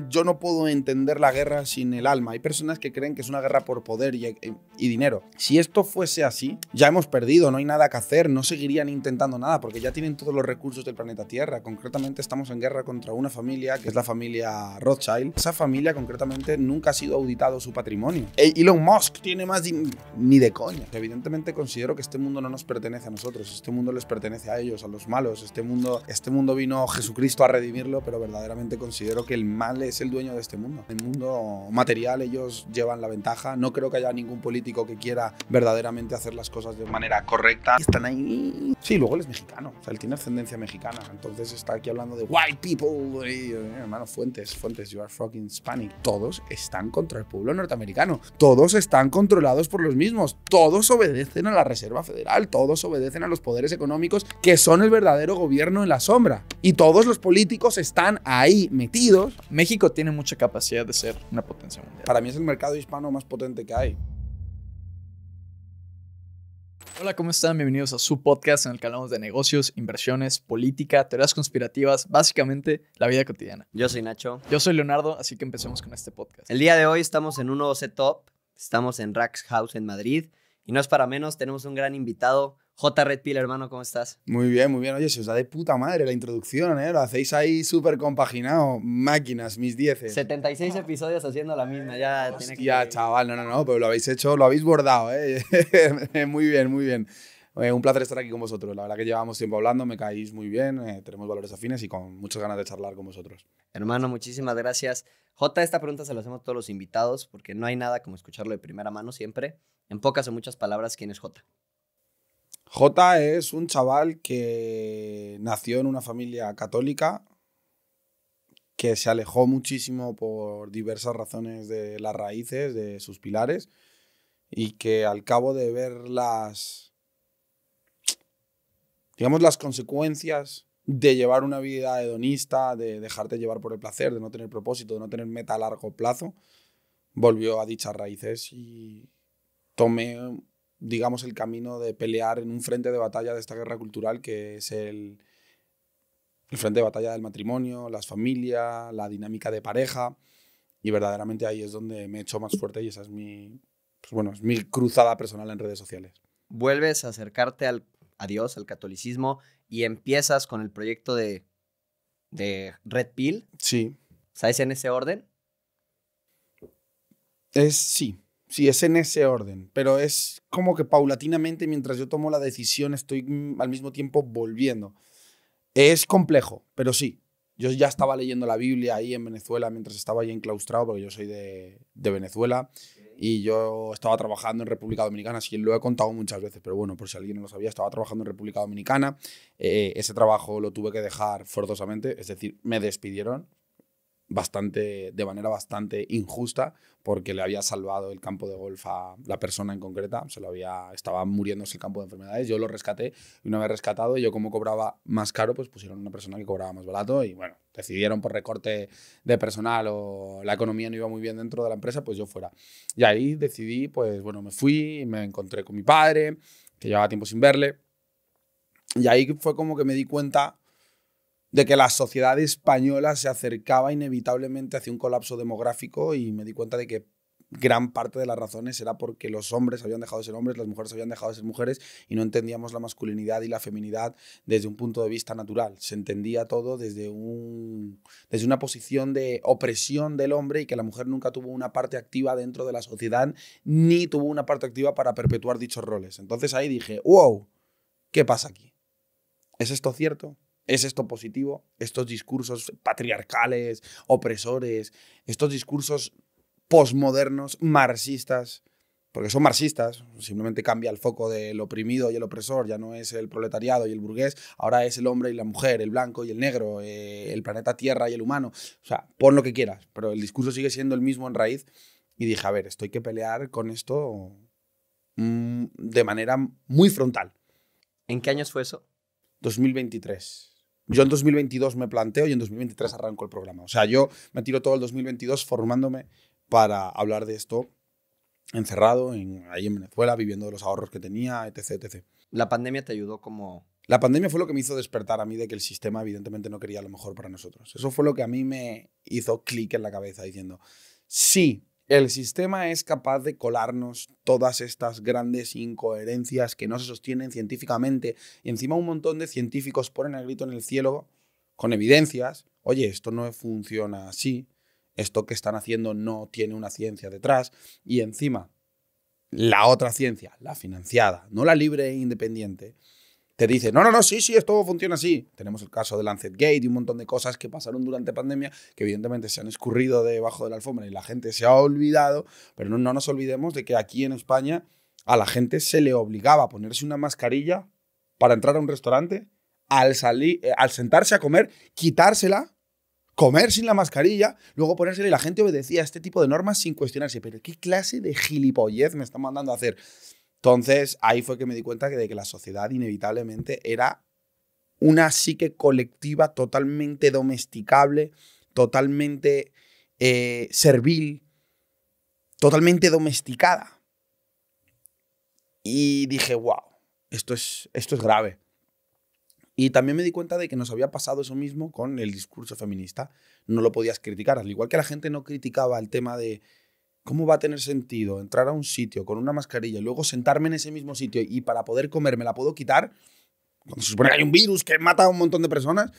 Yo no puedo entender la guerra sin el alma. Hay personas que creen que es una guerra por poder y dinero. Si esto fuese así, ya hemos perdido, no hay nada que hacer, no seguirían intentando nada porque ya tienen todos los recursos del planeta Tierra. Concretamente estamos en guerra contra una familia que es la familia Rothschild. Esa familia concretamente nunca ha sido auditado su patrimonio. Elon Musk tiene más ni de coña. Evidentemente considero que este mundo no nos pertenece a nosotros, este mundo les pertenece a ellos, a los malos. Este mundo vino Jesucristo a redimirlo, pero verdaderamente considero que el mal es el dueño de este mundo. En el mundo material ellos llevan la ventaja. No creo que haya ningún político que quiera verdaderamente hacer las cosas de manera correcta. Están ahí. Sí, luego él es mexicano. O sea, él tiene ascendencia mexicana. Entonces está aquí hablando de white people. Hermano, Fuentes, you are fucking Hispanic. Todos están contra el pueblo norteamericano. Todos están controlados por los mismos. Todos obedecen a la Reserva Federal. Todos obedecen a los poderes económicos que son el verdadero gobierno en la sombra. Y todos los políticos están ahí metidos. México tiene mucha capacidad de ser una potencia mundial. Para mí es el mercado hispano más potente que hay. Hola, ¿cómo están? Bienvenidos a su podcast en el que hablamos de negocios, inversiones, política, teorías conspirativas, básicamente la vida cotidiana. Yo soy Nacho. Yo soy Leonardo, así que empecemos con este podcast. El día de hoy estamos en un nuevo setup. Estamos en Rax House en Madrid. Y no es para menos, tenemos un gran invitado. J. Red Pill, hermano, ¿cómo estás? Muy bien, muy bien. Oye, se os da de puta madre la introducción, ¿eh? Lo hacéis ahí súper compaginado. Máquinas, mis 10. 76 episodios haciendo la misma, ya tiene que... Ya, chaval, no, pero lo habéis hecho, lo habéis bordado, ¿eh? Muy bien, muy bien. Un placer estar aquí con vosotros. La verdad que llevamos tiempo hablando, me caéis muy bien, tenemos valores afines y con muchas ganas de charlar con vosotros. Hermano, muchísimas gracias. J, esta pregunta se la hacemos a todos los invitados porque no hay nada como escucharlo de primera mano siempre. En pocas o muchas palabras, ¿quién es J? J es un chaval que nació en una familia católica, que se alejó muchísimo por diversas razones de las raíces, de sus pilares, y que al cabo de ver las consecuencias de llevar una vida hedonista, de dejarte llevar por el placer, de no tener propósito, de no tener meta a largo plazo, volvió a dichas raíces y tomé, digamos, el camino de pelear en un frente de batalla de esta guerra cultural que es el frente de batalla del matrimonio, las familias, la dinámica de pareja, y verdaderamente ahí es donde me he hecho más fuerte y esa es es mi cruzada personal en redes sociales. Vuelves a acercarte a Dios, al catolicismo, y empiezas con el proyecto de Red Pill. Sí. ¿Sabes en ese orden? Sí, es en ese orden, pero es como que paulatinamente, mientras yo tomo la decisión, estoy al mismo tiempo volviendo. Es complejo, pero sí. Yo ya estaba leyendo la Biblia ahí en Venezuela mientras estaba ahí enclaustrado, porque yo soy de Venezuela, y yo estaba trabajando en República Dominicana, sí, lo he contado muchas veces, pero bueno, por si alguien no lo sabía, estaba trabajando en República Dominicana. Ese trabajo lo tuve que dejar forzosamente, es decir, me despidieron de manera bastante injusta, porque le había salvado el campo de golf a la persona en concreta, estaba muriéndose el campo de enfermedades, yo lo rescaté, y una vez rescatado, yo como cobraba más caro, pues pusieron una persona que cobraba más barato, y bueno, decidieron por recorte de personal o la economía no iba muy bien dentro de la empresa, pues yo fuera. Y ahí decidí, pues bueno, me fui, me encontré con mi padre, que llevaba tiempo sin verle, y ahí fue como que me di cuenta de que la sociedad española se acercaba inevitablemente hacia un colapso demográfico, y me di cuenta de que gran parte de las razones era porque los hombres habían dejado de ser hombres, las mujeres habían dejado de ser mujeres y no entendíamos la masculinidad y la feminidad desde un punto de vista natural. Se entendía todo desde una posición de opresión del hombre, y que la mujer nunca tuvo una parte activa dentro de la sociedad ni tuvo una parte activa para perpetuar dichos roles. Entonces ahí dije, wow, ¿qué pasa aquí? ¿Es esto cierto? ¿Es esto positivo? Estos discursos patriarcales, opresores, estos discursos posmodernos, marxistas, porque son marxistas, simplemente cambia el foco del oprimido y el opresor, ya no es el proletariado y el burgués, ahora es el hombre y la mujer, el blanco y el negro, el planeta Tierra y el humano. O sea, pon lo que quieras, pero el discurso sigue siendo el mismo en raíz. Y dije, a ver, esto hay que pelear con esto de manera muy frontal. ¿En qué años fue eso? 2023. Yo en 2022 me planteo y en 2023 arranco el programa. O sea, yo me tiro todo el 2022 formándome para hablar de esto encerrado ahí en Venezuela, viviendo de los ahorros que tenía, etc, etc. ¿La pandemia te ayudó como La pandemia fue lo que me hizo despertar a mí de que el sistema evidentemente no quería lo mejor para nosotros. Eso fue lo que a mí me hizo clic en la cabeza diciendo, sí, el sistema es capaz de colarnos todas estas grandes incoherencias que no se sostienen científicamente y encima un montón de científicos ponen el grito en el cielo con evidencias. Oye, esto no funciona así, esto que están haciendo no tiene una ciencia detrás y encima la otra ciencia, la financiada, no la libre e independiente, te dice, no, sí, esto funciona así. Tenemos el caso de LancetGate y un montón de cosas que pasaron durante pandemia que evidentemente se han escurrido debajo de la alfombra y la gente se ha olvidado, pero no nos olvidemos de que aquí en España a la gente se le obligaba a ponerse una mascarilla para entrar a un restaurante, al sentarse a comer, quitársela, comer sin la mascarilla, luego ponérsela y la gente obedecía a este tipo de normas sin cuestionarse. Pero ¿qué clase de gilipollez me están mandando a hacer? Entonces, ahí fue que me di cuenta de que la sociedad inevitablemente era una psique colectiva totalmente domesticable, totalmente servil, totalmente domesticada. Y dije, wow, esto es grave. Y también me di cuenta de que nos había pasado eso mismo con el discurso feminista. No lo podías criticar, al igual que la gente no criticaba el tema de ¿cómo va a tener sentido entrar a un sitio con una mascarilla y luego sentarme en ese mismo sitio y para poder comer me la puedo quitar? Cuando se supone que hay un virus que mata a un montón de personas.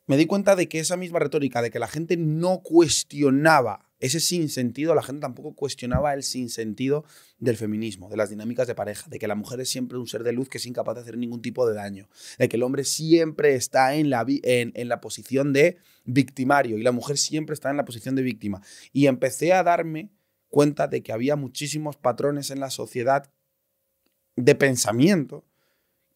Me di cuenta de que esa misma retórica, de que la gente no cuestionaba ese sinsentido, la gente tampoco cuestionaba el sinsentido del feminismo, de las dinámicas de pareja, de que la mujer es siempre un ser de luz que es incapaz de hacer ningún tipo de daño, de que el hombre siempre está en la posición de victimario y la mujer siempre está en la posición de víctima. Y empecé a darme cuenta de que había muchísimos patrones en la sociedad de pensamiento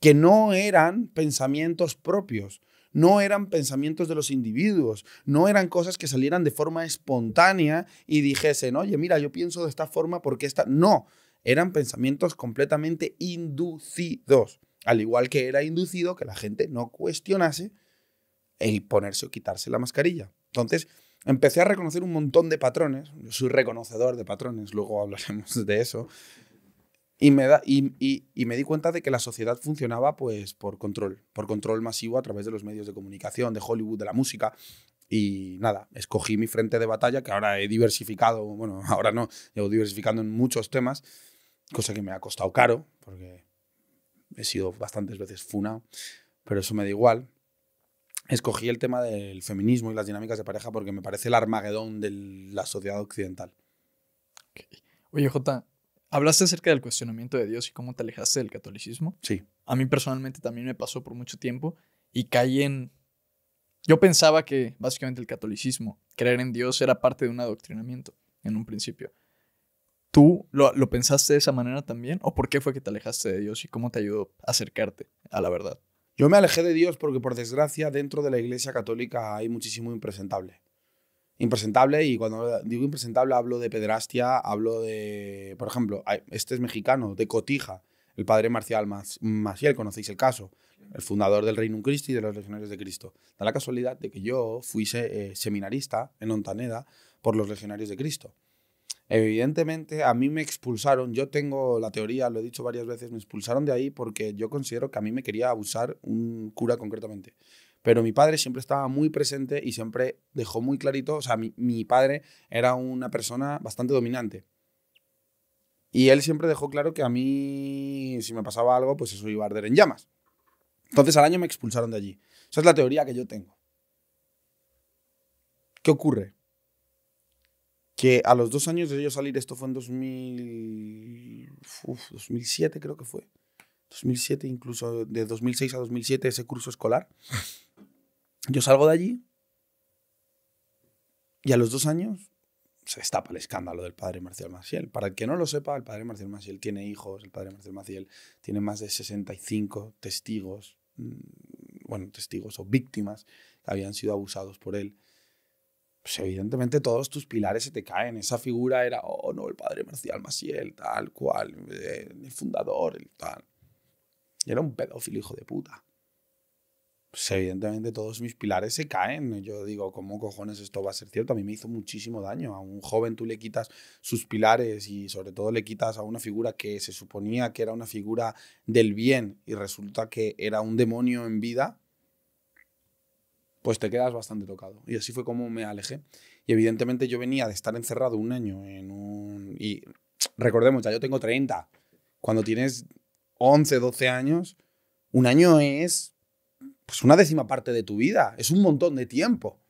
que no eran pensamientos propios, no eran pensamientos de los individuos, no eran cosas que salieran de forma espontánea y dijesen, oye, mira, yo pienso de esta forma porque esta... No, eran pensamientos completamente inducidos, al igual que era inducido que la gente no cuestionase el ponerse o quitarse la mascarilla. Entonces, empecé a reconocer un montón de patrones, yo soy reconocedor de patrones, luego hablaremos de eso. Y me di cuenta de que la sociedad funcionaba pues por control masivo a través de los medios de comunicación, de Hollywood, de la música. Y nada, escogí mi frente de batalla, que ahora he diversificado, bueno, ahora no, llevo diversificando en muchos temas, cosa que me ha costado caro, porque he sido bastantes veces funado, pero eso me da igual. Escogí el tema del feminismo y las dinámicas de pareja porque me parece el Armagedón de la sociedad occidental. Okay. Oye, Jota, hablaste acerca del cuestionamiento de Dios y cómo te alejaste del catolicismo. Sí. A mí personalmente también me pasó por mucho tiempo y caí en... Yo pensaba que básicamente el catolicismo, creer en Dios, era parte de un adoctrinamiento en un principio. ¿Tú lo pensaste de esa manera también? ¿O por qué fue que te alejaste de Dios y cómo te ayudó a acercarte a la verdad? Yo me alejé de Dios porque, por desgracia, dentro de la Iglesia Católica hay muchísimo impresentable. Impresentable, y cuando digo impresentable hablo de pederastia, hablo de, por ejemplo, este es mexicano, de Cotija, el padre Marcial Maciel, conocéis el caso, el fundador del Reino Christi y de los Legionarios de Cristo. Da la casualidad de que yo fui seminarista en Ontaneda por los Legionarios de Cristo. Evidentemente, a mí me expulsaron, yo tengo la teoría, lo he dicho varias veces, me expulsaron de ahí porque yo considero que a mí me quería abusar un cura concretamente. Pero mi padre siempre estaba muy presente y siempre dejó muy clarito, o sea, mi padre era una persona bastante dominante. Y él siempre dejó claro que a mí, si me pasaba algo, pues eso iba a arder en llamas. Entonces al año me expulsaron de allí. Esa es la teoría que yo tengo. ¿Qué ocurre? Que a los 2 años de yo salir, esto fue en 2007 creo que fue. 2007, incluso de 2006 a 2007, ese curso escolar. Yo salgo de allí y a los 2 años se destapa el escándalo del padre Marcial Maciel. Para el que no lo sepa, el padre Marcial Maciel tiene hijos, el padre Marcial Maciel tiene más de 65 testigos, testigos o víctimas que habían sido abusados por él. Pues evidentemente todos tus pilares se te caen. Esa figura era, oh no, el padre Marcial Maciel, tal cual, el fundador, el tal. Y era un pedófilo, hijo de puta. pues evidentemente todos mis pilares se caen. Yo digo, ¿cómo cojones esto va a ser cierto? A mí me hizo muchísimo daño. A un joven tú le quitas sus pilares y sobre todo le quitas a una figura que se suponía que era una figura del bien y resulta que era un demonio en vida, pues te quedas bastante tocado. Y así fue como me alejé. Y evidentemente yo venía de estar encerrado un año en un... Y recordemos, ya yo tengo 30. Cuando tienes 11, 12 años, un año es... pues una décima parte de tu vida. Es un montón de tiempo.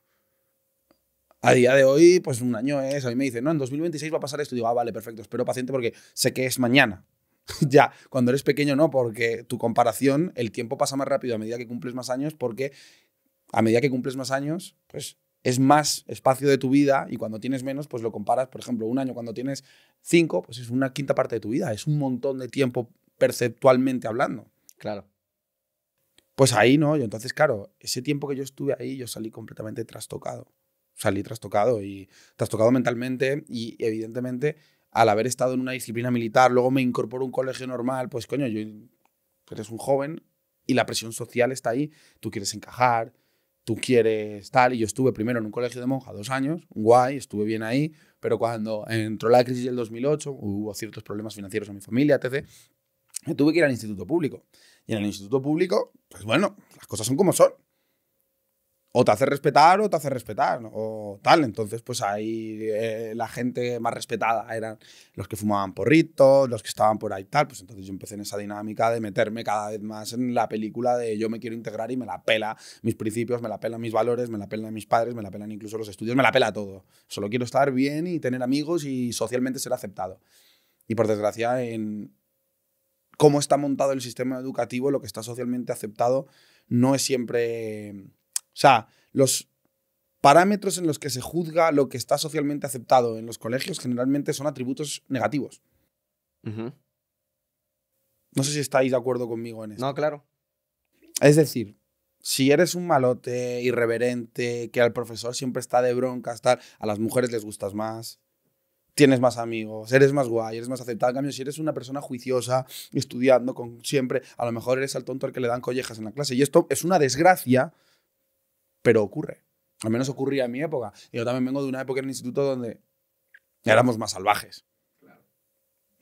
A día de hoy, pues un año es... A mí me dicen, no, en 2026 va a pasar esto. Y digo, vale, perfecto, espero paciente porque sé que es mañana. Ya, cuando eres pequeño no, porque tu comparación, el tiempo pasa más rápido a medida que cumples más años, porque a medida que cumples más años, pues es más espacio de tu vida y cuando tienes menos, pues lo comparas, por ejemplo, un año cuando tienes 5, pues es una quinta parte de tu vida. Es un montón de tiempo perceptualmente hablando. Claro. Pues ahí, ¿no? Y entonces, claro, ese tiempo que yo estuve ahí, yo salí completamente trastocado. Salí trastocado mentalmente y evidentemente al haber estado en una disciplina militar, luego me incorporo a un colegio normal, pues coño, eres un joven y la presión social está ahí. Tú quieres encajar, tú quieres tal. Y yo estuve primero en un colegio de monja 2 años, guay, estuve bien ahí, pero cuando entró la crisis del 2008, hubo ciertos problemas financieros en mi familia, etc., me tuve que ir al instituto público. Y en el instituto público, pues bueno, las cosas son como son. O te hace respetar o te hace respetar, ¿no? O tal. Entonces, pues ahí la gente más respetada eran los que fumaban porritos, los que estaban por ahí tal. Pues entonces yo empecé en esa dinámica de meterme cada vez más en la película de yo me quiero integrar y me la pela mis principios, me la pelan mis valores, me la pelan mis padres, me la pelan incluso los estudios, me la pela todo. Solo quiero estar bien y tener amigos y socialmente ser aceptado. Y por desgracia, en cómo está montado el sistema educativo, lo que está socialmente aceptado no es siempre... O sea, los parámetros en los que se juzga lo que está socialmente aceptado en los colegios generalmente son atributos negativos. Ujú. No sé si estáis de acuerdo conmigo en esto. No, claro. Es decir, si eres un malote, irreverente, que al profesor siempre está de broncas, tal, a las mujeres les gustas más, tienes más amigos, eres más guay, eres más aceptado. En cambio, si eres una persona juiciosa, estudiando con siempre, a lo mejor eres el tonto al que le dan collejas en la clase. Y esto es una desgracia, pero ocurre. Al menos ocurría en mi época. Y yo también vengo de una época en el instituto donde éramos más salvajes.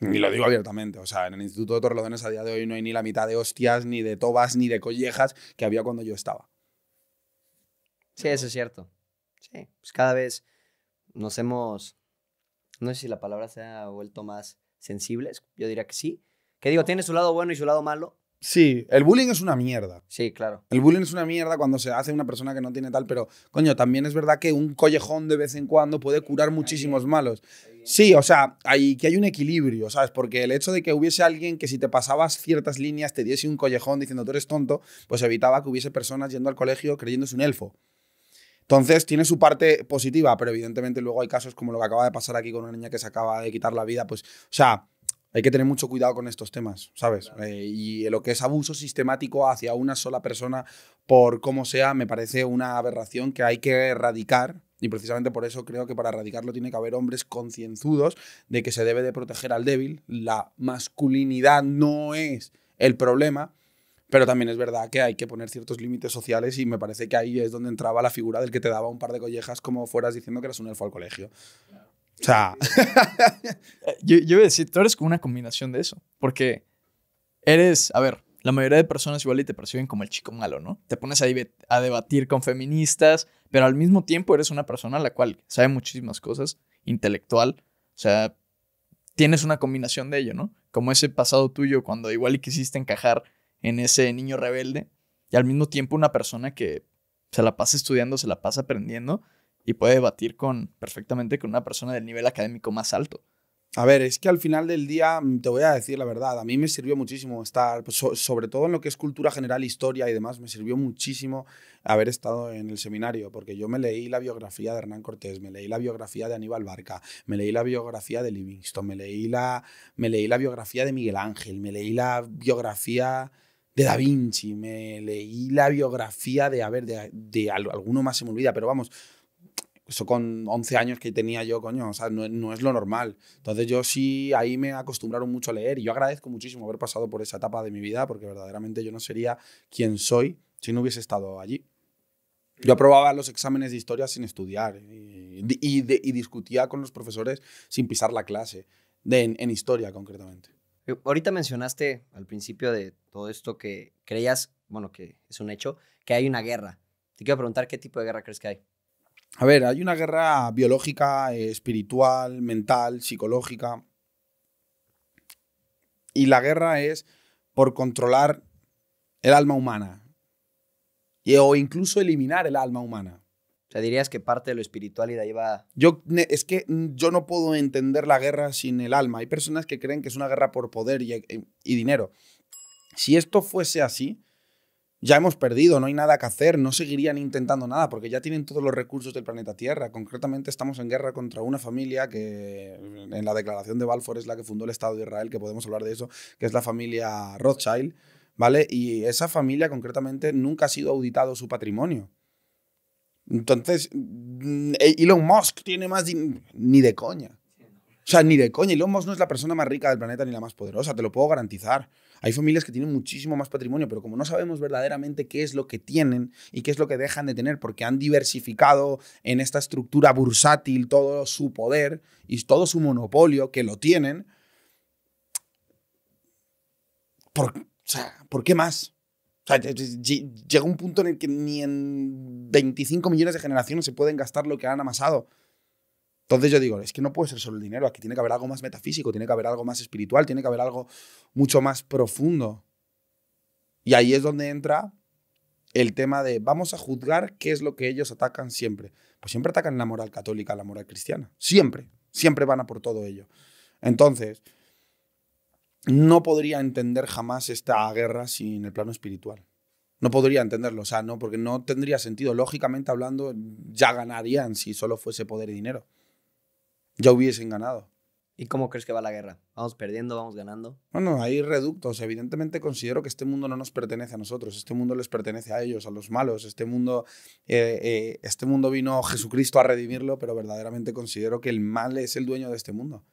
Y lo digo abiertamente. O sea, en el Instituto de Torrelodones a día de hoy no hay ni la mitad de hostias, ni de tobas, ni de collejas que había cuando yo estaba. Sí, eso es cierto. Sí, pues cada vez nos hemos, no sé si la palabra se ha vuelto más sensibles, yo diría que sí. Que digo, tiene su lado bueno y su lado malo. Sí, el bullying es una mierda. Sí, claro. El bullying es una mierda cuando se hace una persona que no tiene tal, pero, coño, también es verdad que un collejón de vez en cuando puede curar muchísimos malos. Sí, o sea, que hay un equilibrio, ¿sabes? Porque el hecho de que hubiese alguien que si te pasabas ciertas líneas te diese un collejón diciendo tú eres tonto, pues evitaba que hubiese personas yendo al colegio creyéndose un elfo. Entonces, tiene su parte positiva, pero evidentemente luego hay casos como lo que acaba de pasar aquí con una niña que se acaba de quitar la vida, pues, o sea, hay que tener mucho cuidado con estos temas, ¿sabes? Claro. Y lo que es abuso sistemático hacia una sola persona, por cómo sea, me parece una aberración que hay que erradicar. Y precisamente por eso creo que para erradicarlo tiene que haber hombres concienzudos de que se debe de proteger al débil. La masculinidad no es el problema, pero también es verdad que hay que poner ciertos límites sociales y me parece que ahí es donde entraba la figura del que te daba un par de collejas como fueras diciendo que eras un elfo al colegio. O sea, Yo iba a decir, tú eres como una combinación de eso. Porque eres, a ver, la mayoría de personas igual y te perciben como el chico malo, ¿no? Te pones a debatir con feministas, pero al mismo tiempo eres una persona la cual sabe muchísimas cosas, intelectual. O sea, tienes una combinación de ello, ¿no? Como ese pasado tuyo cuando igual y quisiste encajar en ese niño rebelde y al mismo tiempo una persona que se la pasa estudiando, se la pasa aprendiendo y puede debatir perfectamente con una persona del nivel académico más alto. a ver, es que al final del día, te voy a decir la verdad, a mí me sirvió muchísimo estar, pues, sobre todo en lo que es cultura general, historia y demás, me sirvió muchísimo haber estado en el seminario, porque yo me leí la biografía de Hernán Cortés, me leí la biografía de Aníbal Barca, me leí la biografía de Livingstone, me leí la biografía de Miguel Ángel, me leí la biografía de Da Vinci, me leí la biografía de, a ver, de alguno más se me olvida, pero vamos, eso con 11 años que tenía yo, coño, o sea, no es lo normal. Entonces yo sí, ahí me acostumbraron mucho a leer y yo agradezco muchísimo haber pasado por esa etapa de mi vida porque verdaderamente yo no sería quien soy si no hubiese estado allí. Yo aprobaba los exámenes de historia sin estudiar y discutía con los profesores sin pisar la clase, en historia concretamente. Ahorita mencionaste al principio de todo esto que creías, bueno, que es un hecho, que hay una guerra. Te quiero preguntar qué tipo de guerra crees que hay. A ver, hay una guerra biológica, espiritual, mental, psicológica. Y la guerra es por controlar el alma humana. O incluso eliminar el alma humana. O sea, dirías que parte de lo espiritual y de ahí va... Es que yo no puedo entender la guerra sin el alma. Hay personas que creen que es una guerra por poder y dinero. Si esto fuese así, ya hemos perdido, no hay nada que hacer, no seguirían intentando nada porque ya tienen todos los recursos del planeta Tierra. Concretamente estamos en guerra contra una familia que en la declaración de Balfour es la que fundó el Estado de Israel, que podemos hablar de eso, que es la familia Rothschild, ¿vale? Y esa familia concretamente nunca ha sido auditado su patrimonio. Entonces, Elon Musk tiene más ni de coña. O sea, ni de coña. Elon Musk no es la persona más rica del planeta ni la más poderosa, te lo puedo garantizar. Hay familias que tienen muchísimo más patrimonio, pero como no sabemos verdaderamente qué es lo que tienen y qué es lo que dejan de tener, porque han diversificado en esta estructura bursátil todo su poder y todo su monopolio, que lo tienen, ¿por qué más? O sea, llega un punto en el que ni en 25 millones de generaciones se pueden gastar lo que han amasado. Entonces yo digo, es que no puede ser solo el dinero, aquí tiene que haber algo más metafísico, tiene que haber algo más espiritual, tiene que haber algo mucho más profundo. Y ahí es donde entra el tema de vamos a juzgar qué es lo que ellos atacan siempre. Pues siempre atacan la moral católica, la moral cristiana. Siempre. Siempre van a por todo ello. Entonces, no podría entender jamás esta guerra sin el plano espiritual. No podría entenderlo, o sea, no, porque no tendría sentido. Lógicamente hablando, ya ganarían si solo fuese poder y dinero. Ya hubiesen ganado. ¿Y cómo crees que va la guerra? ¿Vamos perdiendo, vamos ganando? Bueno, hay reductos. Evidentemente considero que este mundo no nos pertenece a nosotros. Este mundo les pertenece a ellos, a los malos. Este mundo vino Jesucristo a redimirlo, pero verdaderamente considero que el mal es el dueño de este mundo.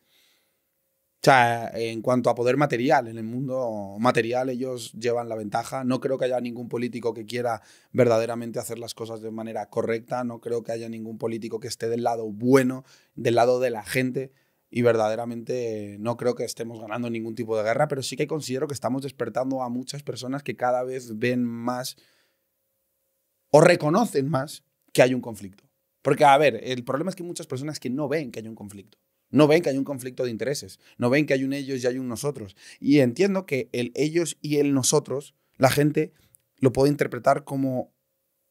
O sea, en cuanto a poder material, en el mundo material ellos llevan la ventaja. No creo que haya ningún político que quiera verdaderamente hacer las cosas de manera correcta. No creo que haya ningún político que esté del lado bueno, del lado de la gente. Y verdaderamente no creo que estemos ganando ningún tipo de guerra, pero sí que considero que estamos despertando a muchas personas que cada vez ven más o reconocen más que hay un conflicto. Porque, a ver, el problema es que hay muchas personas que no ven que hay un conflicto. No ven que hay un conflicto de intereses. No ven que hay un ellos y hay un nosotros. Y entiendo que el ellos y el nosotros, la gente lo puede interpretar como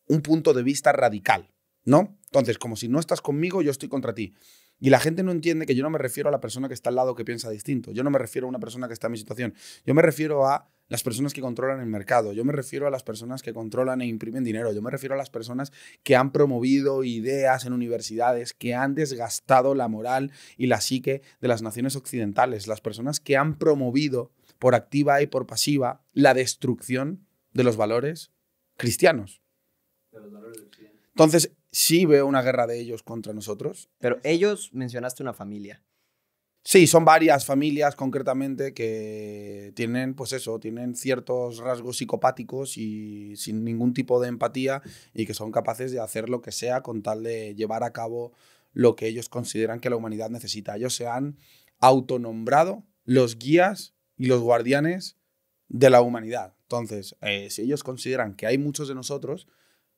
un punto de vista radical, ¿no? Entonces, como si no estás conmigo, yo estoy contra ti. Y la gente no entiende que yo no me refiero a la persona que está al lado que piensa distinto. Yo no me refiero a una persona que está en mi situación. Yo me refiero a las personas que controlan el mercado. Yo me refiero a las personas que controlan e imprimen dinero. Yo me refiero a las personas que han promovido ideas en universidades, que han desgastado la moral y la psique de las naciones occidentales. Las personas que han promovido por activa y por pasiva la destrucción de los valores cristianos. De los valores del occidente. Entonces, sí veo una guerra de ellos contra nosotros. Pero ellos, mencionaste una familia. Sí, son varias familias concretamente que tienen, pues eso, tienen ciertos rasgos psicopáticos y sin ningún tipo de empatía y que son capaces de hacer lo que sea con tal de llevar a cabo lo que ellos consideran que la humanidad necesita. Ellos se han autonombrado los guías y los guardianes de la humanidad. Entonces, si ellos consideran que hay muchos de nosotros,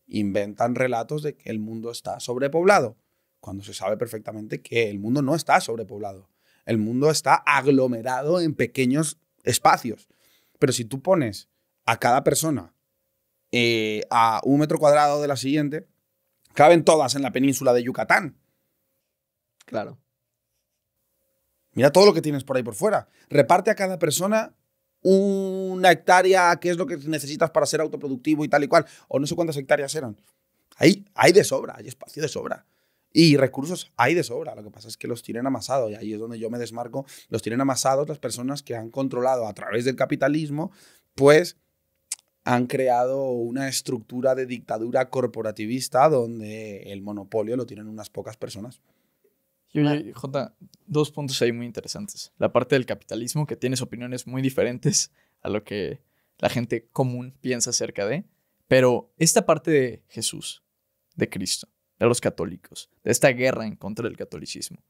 inventan relatos de que el mundo está sobrepoblado, cuando se sabe perfectamente que el mundo no está sobrepoblado. El mundo está aglomerado en pequeños espacios. Pero si tú pones a cada persona a 1 metro cuadrado de la siguiente, caben todas en la península de Yucatán. Claro. Mira todo lo que tienes por ahí por fuera. Reparte a cada persona 1 hectárea, que es lo que necesitas para ser autoproductivo y tal y cual. O no sé cuántas hectáreas eran. Hay de sobra, hay espacio de sobra. Y recursos hay de sobra. Lo que pasa es que los tienen amasados. Y ahí es donde yo me desmarco. Los tienen amasados las personas que han controlado a través del capitalismo, pues han creado una estructura de dictadura corporativista donde el monopolio lo tienen unas pocas personas. Y oye, Jota, 2 puntos ahí muy interesantes. La parte del capitalismo, que tienes opiniones muy diferentes a lo que la gente común piensa acerca de. Pero esta parte de Jesús, de Cristo, de los católicos, de esta guerra en contra del catolicismo,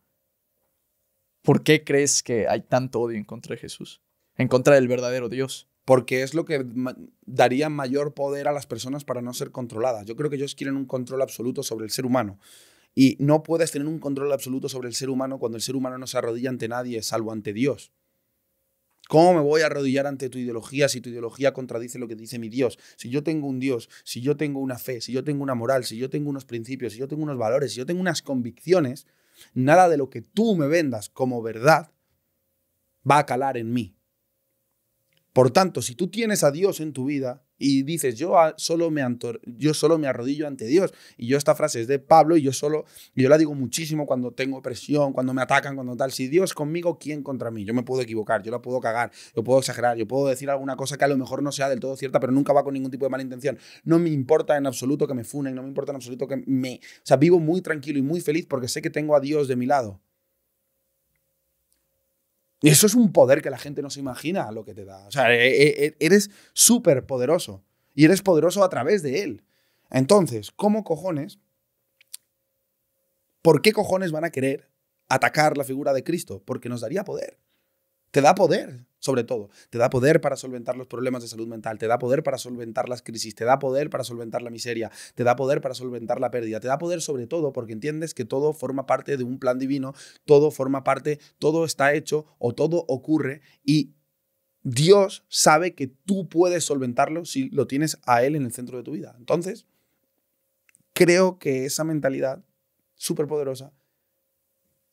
¿por qué crees que hay tanto odio en contra de Jesús? En contra del verdadero Dios. Porque es lo que daría mayor poder a las personas para no ser controladas. Yo creo que ellos quieren un control absoluto sobre el ser humano. Y no puedes tener un control absoluto sobre el ser humano cuando el ser humano no se arrodilla ante nadie, salvo ante Dios. ¿Cómo me voy a arrodillar ante tu ideología si tu ideología contradice lo que dice mi Dios? Si yo tengo un Dios, si yo tengo una fe, si yo tengo una moral, si yo tengo unos principios, si yo tengo unos valores, si yo tengo unas convicciones, nada de lo que tú me vendas como verdad va a calar en mí. Por tanto, si tú tienes a Dios en tu vida y dices, yo solo me arrodillo ante Dios, y esta frase es de Pablo, y yo la digo muchísimo cuando tengo presión, cuando me atacan, cuando tal, si Dios conmigo, ¿quién contra mí? Yo me puedo equivocar, yo la puedo cagar, yo puedo exagerar, yo puedo decir alguna cosa que a lo mejor no sea del todo cierta, pero nunca va con ningún tipo de mala intención. No me importa en absoluto que me funen, no me importa en absoluto que O sea, vivo muy tranquilo y muy feliz porque sé que tengo a Dios de mi lado. Y eso es un poder que la gente no se imagina lo que te da. O sea, eres súper poderoso. Y eres poderoso a través de él. Entonces, ¿por qué cojones van a querer atacar la figura de Cristo? Porque nos daría poder. Te da poder, sobre todo. Te da poder para solventar los problemas de salud mental. Te da poder para solventar las crisis. Te da poder para solventar la miseria. Te da poder para solventar la pérdida. Te da poder sobre todo porque entiendes que todo forma parte de un plan divino. Todo forma parte, todo está hecho o todo ocurre y Dios sabe que tú puedes solventarlo si lo tienes a Él en el centro de tu vida. Entonces, creo que esa mentalidad súper poderosa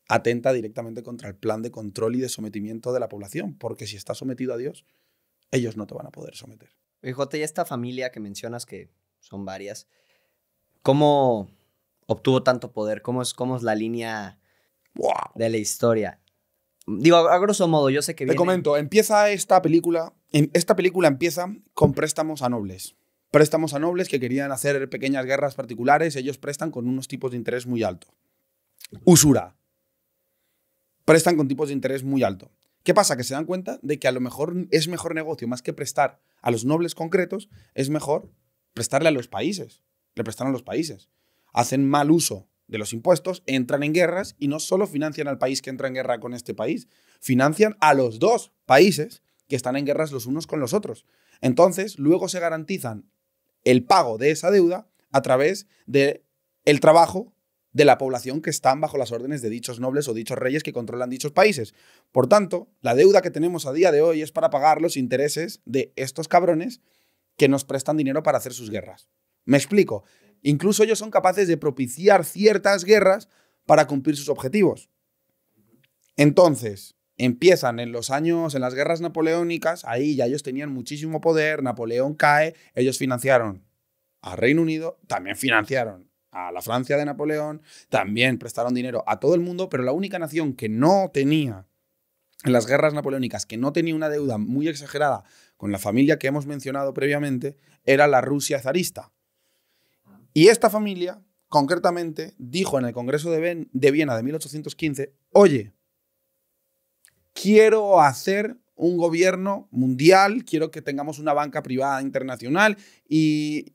atenta directamente contra el plan de control y de sometimiento de la población, porque si estás sometido a Dios, ellos no te van a poder someter. Jote, y esta familia que mencionas, que son varias, ¿cómo obtuvo tanto poder? ¿Cómo es la línea de la historia? Digo, a grosso modo, yo sé que viene... Te comento, esta película empieza con préstamos a nobles. Préstamos a nobles que querían hacer pequeñas guerras particulares, ellos prestan con unos tipos de interés muy altos. Usura. Prestan con tipos de interés muy altos. ¿Qué pasa? Que se dan cuenta de que a lo mejor es mejor negocio, más que prestar a los nobles concretos, es mejor prestarle a los países. Le prestan a los países. Hacen mal uso de los impuestos, entran en guerras y no solo financian al país que entra en guerra con este país, financian a los dos países que están en guerras los unos con los otros. Entonces, luego se garantizan el pago de esa deuda a través del trabajo de la población que están bajo las órdenes de dichos nobles o dichos reyes que controlan dichos países. Por tanto, la deuda que tenemos a día de hoy es para pagar los intereses de estos cabrones que nos prestan dinero para hacer sus guerras. ¿Me explico? Incluso ellos son capaces de propiciar ciertas guerras para cumplir sus objetivos. Entonces, empiezan en las guerras napoleónicas, ahí ya ellos tenían muchísimo poder, Napoleón cae, ellos financiaron a Reino Unido, también financiaron a la Francia de Napoleón, también prestaron dinero a todo el mundo, pero la única nación que no tenía, en las guerras napoleónicas, que no tenía una deuda muy exagerada con la familia que hemos mencionado previamente, era la Rusia zarista. Y esta familia, concretamente, dijo en el Congreso de Viena de 1815, oye, quiero hacer un gobierno mundial, quiero que tengamos una banca privada internacional, y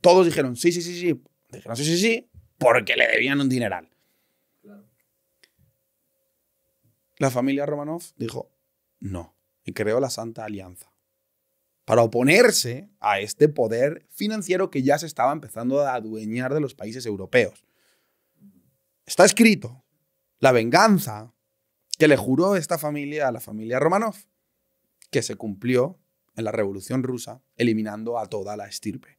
todos dijeron, sí. Dijeron sí, porque le debían un dineral. Claro. La familia Romanov dijo no y creó la Santa Alianza para oponerse a este poder financiero que ya se estaba empezando a adueñar de los países europeos. Está escrito la venganza que le juró esta familia a la familia Romanov, que se cumplió en la Revolución Rusa, eliminando a toda la estirpe.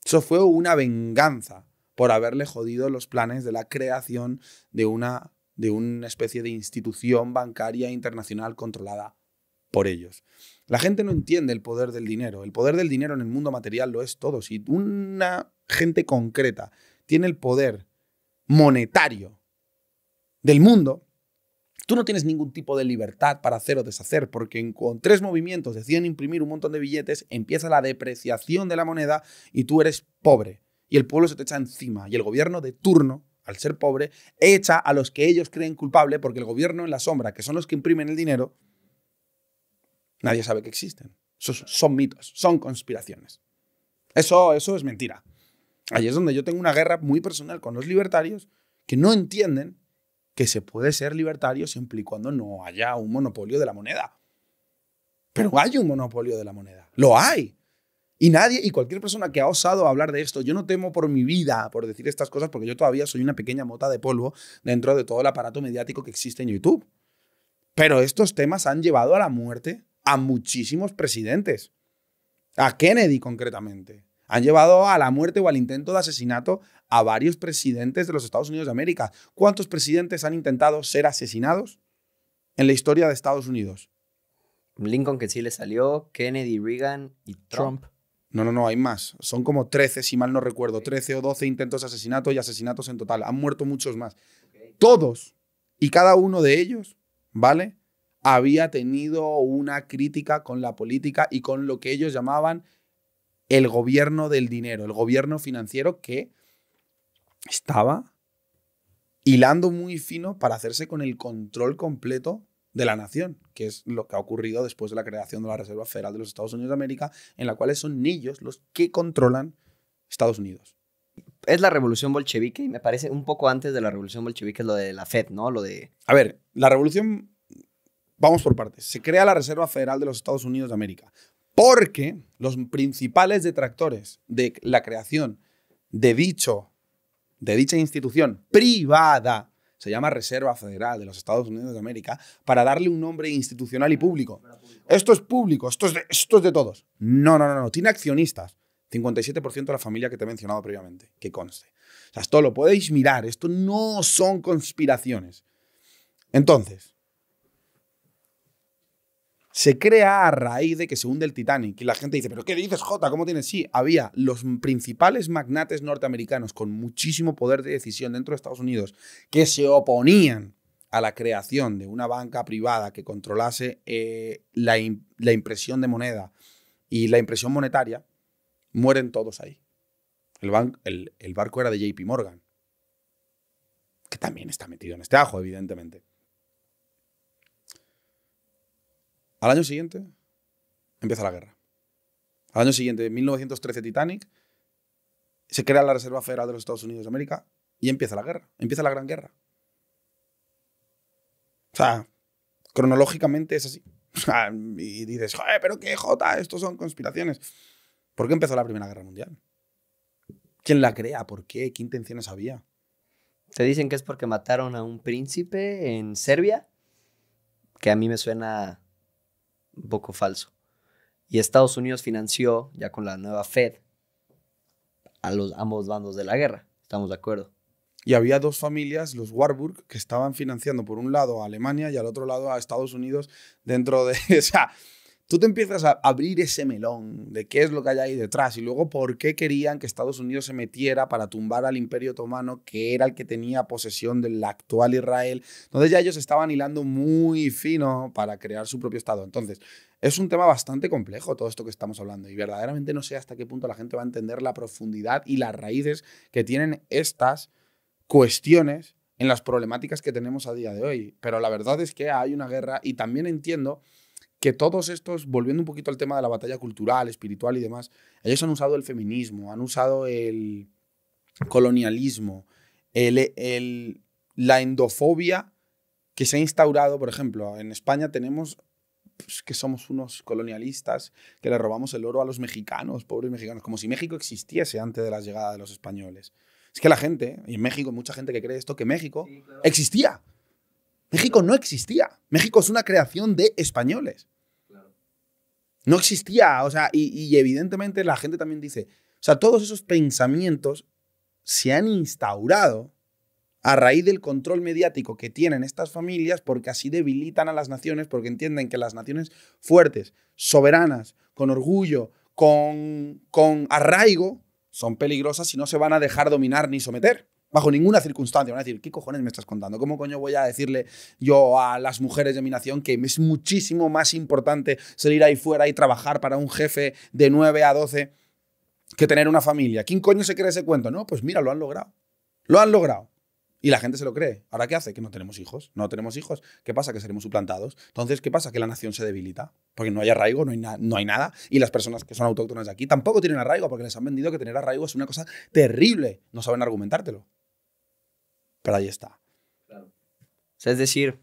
Eso fue una venganza por haberle jodido los planes de la creación de una especie de institución bancaria internacional controlada por ellos. La gente no entiende el poder del dinero. El poder del dinero en el mundo material lo es todo. Si una gente concreta tiene el poder monetario del mundo, tú no tienes ningún tipo de libertad para hacer o deshacer, porque con 3 movimientos deciden imprimir un montón de billetes, empieza la depreciación de la moneda y tú eres pobre. Y el pueblo se te echa encima. Y el gobierno de turno, al ser pobre, echa a los que ellos creen culpable, porque el gobierno en la sombra, que son los que imprimen el dinero, nadie sabe que existen. Son mitos, son conspiraciones. Eso es mentira. Ahí es donde yo tengo una guerra muy personal con los libertarios que no entienden que se puede ser libertario siempre y cuando no haya un monopolio de la moneda. Pero hay un monopolio de la moneda. Lo hay. Y nadie, y cualquier persona que ha osado hablar de esto, yo no temo por mi vida por decir estas cosas porque yo todavía soy una pequeña mota de polvo dentro de todo el aparato mediático que existe en YouTube. Pero estos temas han llevado a la muerte a muchísimos presidentes. A Kennedy concretamente. Han llevado a la muerte o al intento de asesinato a varios presidentes de los Estados Unidos de América. ¿Cuántos presidentes han intentado ser asesinados en la historia de Estados Unidos? Lincoln, que sí le salió, Kennedy, Reagan y Trump. No, hay más. Son como 13, si mal no recuerdo. 13 o 12 intentos de asesinato y asesinatos en total. Han muerto muchos más. Todos y cada uno de ellos, ¿vale? Había tenido una crítica con la política y con lo que ellos llamaban el gobierno del dinero, el gobierno financiero que estaba hilando muy fino para hacerse con el control completo de la nación, que es lo que ha ocurrido después de la creación de la Reserva Federal de los Estados Unidos de América, en la cual son ellos los que controlan Estados Unidos. Es la revolución bolchevique y me parece un poco antes de la revolución bolchevique es lo de la Fed, ¿no? Lo de... A ver, la revolución... Vamos por partes. Se crea la Reserva Federal de los Estados Unidos de América porque los principales detractores de la creación de dicha institución privada, se llama Reserva Federal de los Estados Unidos de América, para darle un nombre institucional y público. Esto es público, esto es de todos. No. Tiene accionistas. 57% de la familia que te he mencionado previamente, que conste. O sea, esto lo podéis mirar. Esto no son conspiraciones. Entonces, se crea a raíz de que se hunde el Titanic. Y la gente dice, ¿pero qué dices, Jota? ¿Cómo tienes? Sí, había los principales magnates norteamericanos con muchísimo poder de decisión dentro de Estados Unidos que se oponían a la creación de una banca privada que controlase la impresión de moneda y la impresión monetaria. Mueren todos ahí. El barco era de JP Morgan, que también está metido en este ajo, evidentemente. Al año siguiente empieza la guerra. Al año siguiente, 1913, Titanic, se crea la Reserva Federal de los Estados Unidos de América y empieza la guerra, empieza la Gran Guerra. O sea, cronológicamente es así. O sea, y dices, joder, pero qué jota, estos son conspiraciones. ¿Por qué empezó la Primera Guerra Mundial? ¿Quién la crea? ¿Por qué? ¿Qué intenciones había? Te dicen que es porque mataron a un príncipe en Serbia, que a mí me suena un poco falso. Y Estados Unidos financió, ya con la nueva Fed, a ambos bandos de la guerra. ¿Estamos de acuerdo? Y había dos familias, los Warburg, que estaban financiando por un lado a Alemania y al otro lado a Estados Unidos dentro de... O sea, tú te empiezas a abrir ese melón de qué es lo que hay ahí detrás y luego por qué querían que Estados Unidos se metiera para tumbar al Imperio Otomano, que era el que tenía posesión del actual Israel. Entonces ya ellos estaban hilando muy fino para crear su propio Estado. Entonces, es un tema bastante complejo todo esto que estamos hablando y verdaderamente no sé hasta qué punto la gente va a entender la profundidad y las raíces que tienen estas cuestiones en las problemáticas que tenemos a día de hoy. Pero la verdad es que hay una guerra y también entiendo que todos estos, volviendo un poquito al tema de la batalla cultural, espiritual y demás, ellos han usado el feminismo, han usado el colonialismo, la endofobia que se ha instaurado. Por ejemplo, en España tenemos pues, que somos unos colonialistas que le robamos el oro a los mexicanos, pobres mexicanos, como si México existiese antes de la llegada de los españoles. Es que la gente, y en México hay mucha gente que cree esto, que México existía. México no existía. México es una creación de españoles. No existía, o sea, y evidentemente la gente también dice, o sea, todos esos pensamientos se han instaurado a raíz del control mediático que tienen estas familias porque así debilitan a las naciones, porque entienden que las naciones fuertes, soberanas, con orgullo, con arraigo, son peligrosas y no se van a dejar dominar ni someter. Bajo ninguna circunstancia. Van a decir, ¿qué cojones me estás contando? ¿Cómo coño voy a decirle yo a las mujeres de mi nación que es muchísimo más importante salir ahí fuera y trabajar para un jefe de 9 a 12 que tener una familia? ¿Quién coño se cree ese cuento? No, pues mira, lo han logrado. Lo han logrado. Y la gente se lo cree. ¿Ahora qué hace? Que no tenemos hijos. No tenemos hijos. ¿Qué pasa? Que seremos suplantados. Entonces, ¿qué pasa? Que la nación se debilita. Porque no hay arraigo, no hay nada. Y las personas que son autóctonas de aquí tampoco tienen arraigo porque les han vendido que tener arraigo es una cosa terrible. No saben argumentártelo. Pero ahí está. Claro. O sea, es decir,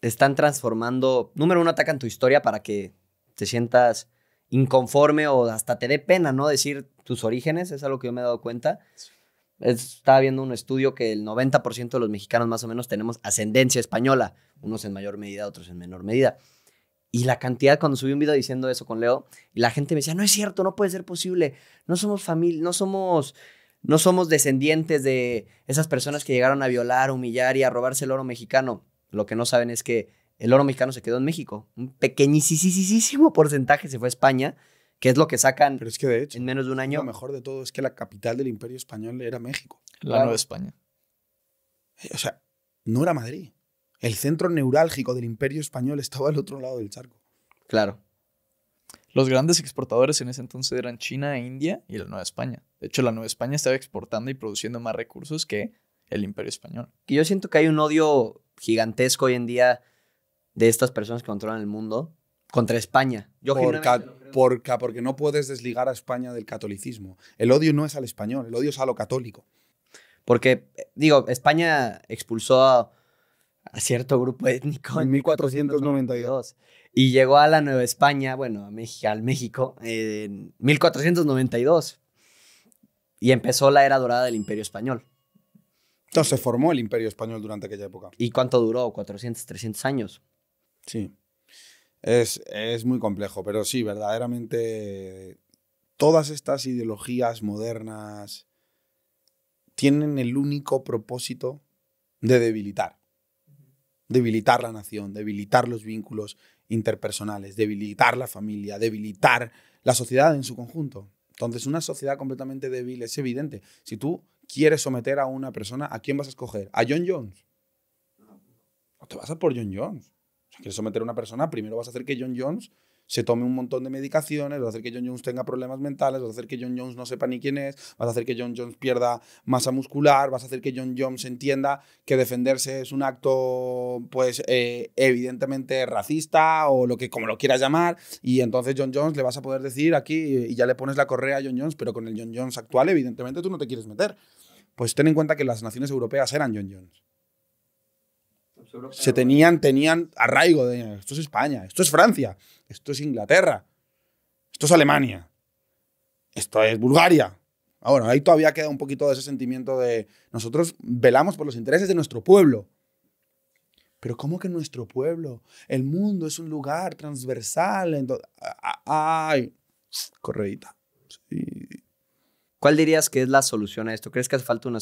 están transformando... Número uno, atacan tu historia para que te sientas inconforme o hasta te dé pena, ¿no? Decir tus orígenes, es algo que yo me he dado cuenta. Estaba viendo un estudio que el 90% de los mexicanos más o menos tenemos ascendencia española, unos en mayor medida, otros en menor medida. Y la cantidad, cuando subí un video diciendo eso con Leo, y la gente me decía, no es cierto, no puede ser posible, no somos familia, no somos descendientes de esas personas que llegaron a violar, humillar y a robarse el oro mexicano. Lo que no saben es que el oro mexicano se quedó en México. Un pequeñísimo porcentaje se fue a España, que es lo que sacan Pero es que de hecho, en menos de un año. lo mejor de todo es que la capital del Imperio Español era México. La Nueva España. O sea, no era Madrid. El centro neurálgico del Imperio Español estaba al otro lado del charco. Claro. Los grandes exportadores en ese entonces eran China, India y la Nueva España. De hecho, la Nueva España estaba exportando y produciendo más recursos que el Imperio Español. Que yo siento que hay un odio gigantesco hoy en día de estas personas que controlan el mundo contra España. Yo genuinamente lo creo. Porque no puedes desligar a España del catolicismo. El odio no es al español, el odio es a lo católico. Porque, digo, España expulsó a cierto grupo étnico En 1492. y llegó a la Nueva España, bueno, al México, en 1492. Y empezó la era dorada del Imperio Español. Entonces se formó el Imperio Español durante aquella época. ¿Y cuánto duró? 400, 300 años. Sí. Es muy complejo, pero sí, verdaderamente todas estas ideologías modernas tienen el único propósito de debilitar. Debilitar la nación, debilitar los vínculos interpersonales, debilitar la familia, debilitar la sociedad en su conjunto. Entonces, una sociedad completamente débil es evidente. Si tú quieres someter a una persona, ¿a quién vas a escoger? ¿A John Jones? No te vas a por John Jones. Si quieres someter a una persona, primero vas a hacer que John Jones se tome un montón de medicaciones, vas a hacer que John Jones tenga problemas mentales, vas a hacer que John Jones no sepa ni quién es, vas a hacer que John Jones pierda masa muscular, vas a hacer que John Jones entienda que defenderse es un acto, pues, evidentemente racista o lo que, como lo quieras llamar, y entonces John Jones le vas a poder decir aquí y ya le pones la correa a John Jones, pero con el John Jones actual, evidentemente tú no te quieres meter. Pues ten en cuenta que las naciones europeas eran John Jones. Se tenían arraigo de esto es España, esto es Francia, esto es Inglaterra, esto es Alemania, esto es Bulgaria. Ahora, ahí todavía queda un poquito de ese sentimiento de nosotros velamos por los intereses de nuestro pueblo. Pero ¿cómo que nuestro pueblo? El mundo es un lugar transversal. Ay, correíta. Sí. ¿Cuál dirías que es la solución a esto? ¿Crees que hace falta un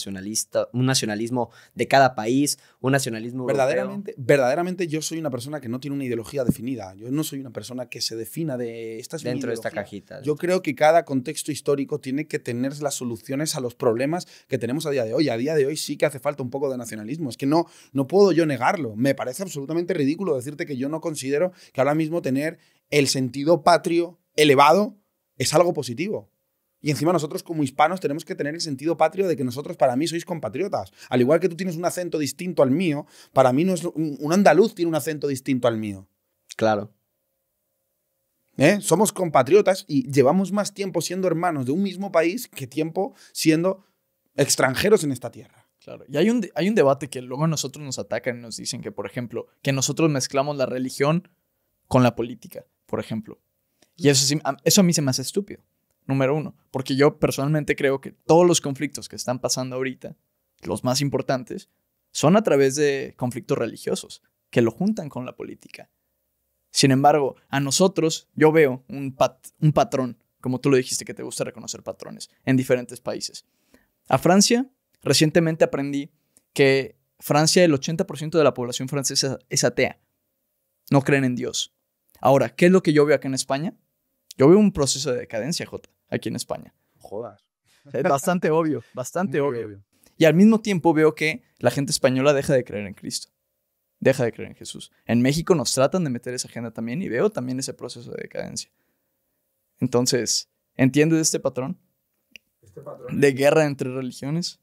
nacionalismo de cada país, un nacionalismo europeo? Verdaderamente yo soy una persona que no tiene una ideología definida. Yo no soy una persona que se defina de esta es dentro mi de esta ideología. cajita. Yo creo que cada contexto histórico tiene que tener las soluciones a los problemas que tenemos a día de hoy. A día de hoy sí que hace falta un poco de nacionalismo. Es que no puedo yo negarlo. Me parece absolutamente ridículo decirte que yo no considero que ahora mismo tener el sentido patrio elevado es algo positivo. Y encima nosotros como hispanos tenemos que tener el sentido patrio de que nosotros para mí sois compatriotas. Al igual que tú tienes un acento distinto al mío, para mí no es un andaluz tiene un acento distinto al mío. Claro. Somos compatriotas y llevamos más tiempo siendo hermanos de un mismo país que tiempo siendo extranjeros en esta tierra. Claro. Y hay un debate que luego a nosotros nos atacan y nos dicen que, por ejemplo, que nosotros mezclamos la religión con la política, por ejemplo. Y eso a mí se me hace estúpido. Número uno, porque yo personalmente creo que todos los conflictos que están pasando ahorita, los más importantes, son a través de conflictos religiosos, que lo juntan con la política. Sin embargo, a nosotros, yo veo un patrón, como tú lo dijiste, que te gusta reconocer patrones, en diferentes países. A Francia, recientemente aprendí que Francia, el 80% de la población francesa es atea. No creen en Dios. Ahora, ¿qué es lo que yo veo acá en España? Yo veo un proceso de decadencia, Jota, aquí en España. Jodas. Es bastante obvio, bastante Muy obvio. Y al mismo tiempo veo que la gente española deja de creer en Cristo. Deja de creer en Jesús. En México nos tratan de meter esa agenda también y veo también ese proceso de decadencia. Entonces, ¿entiendes este patrón? De guerra entre religiones.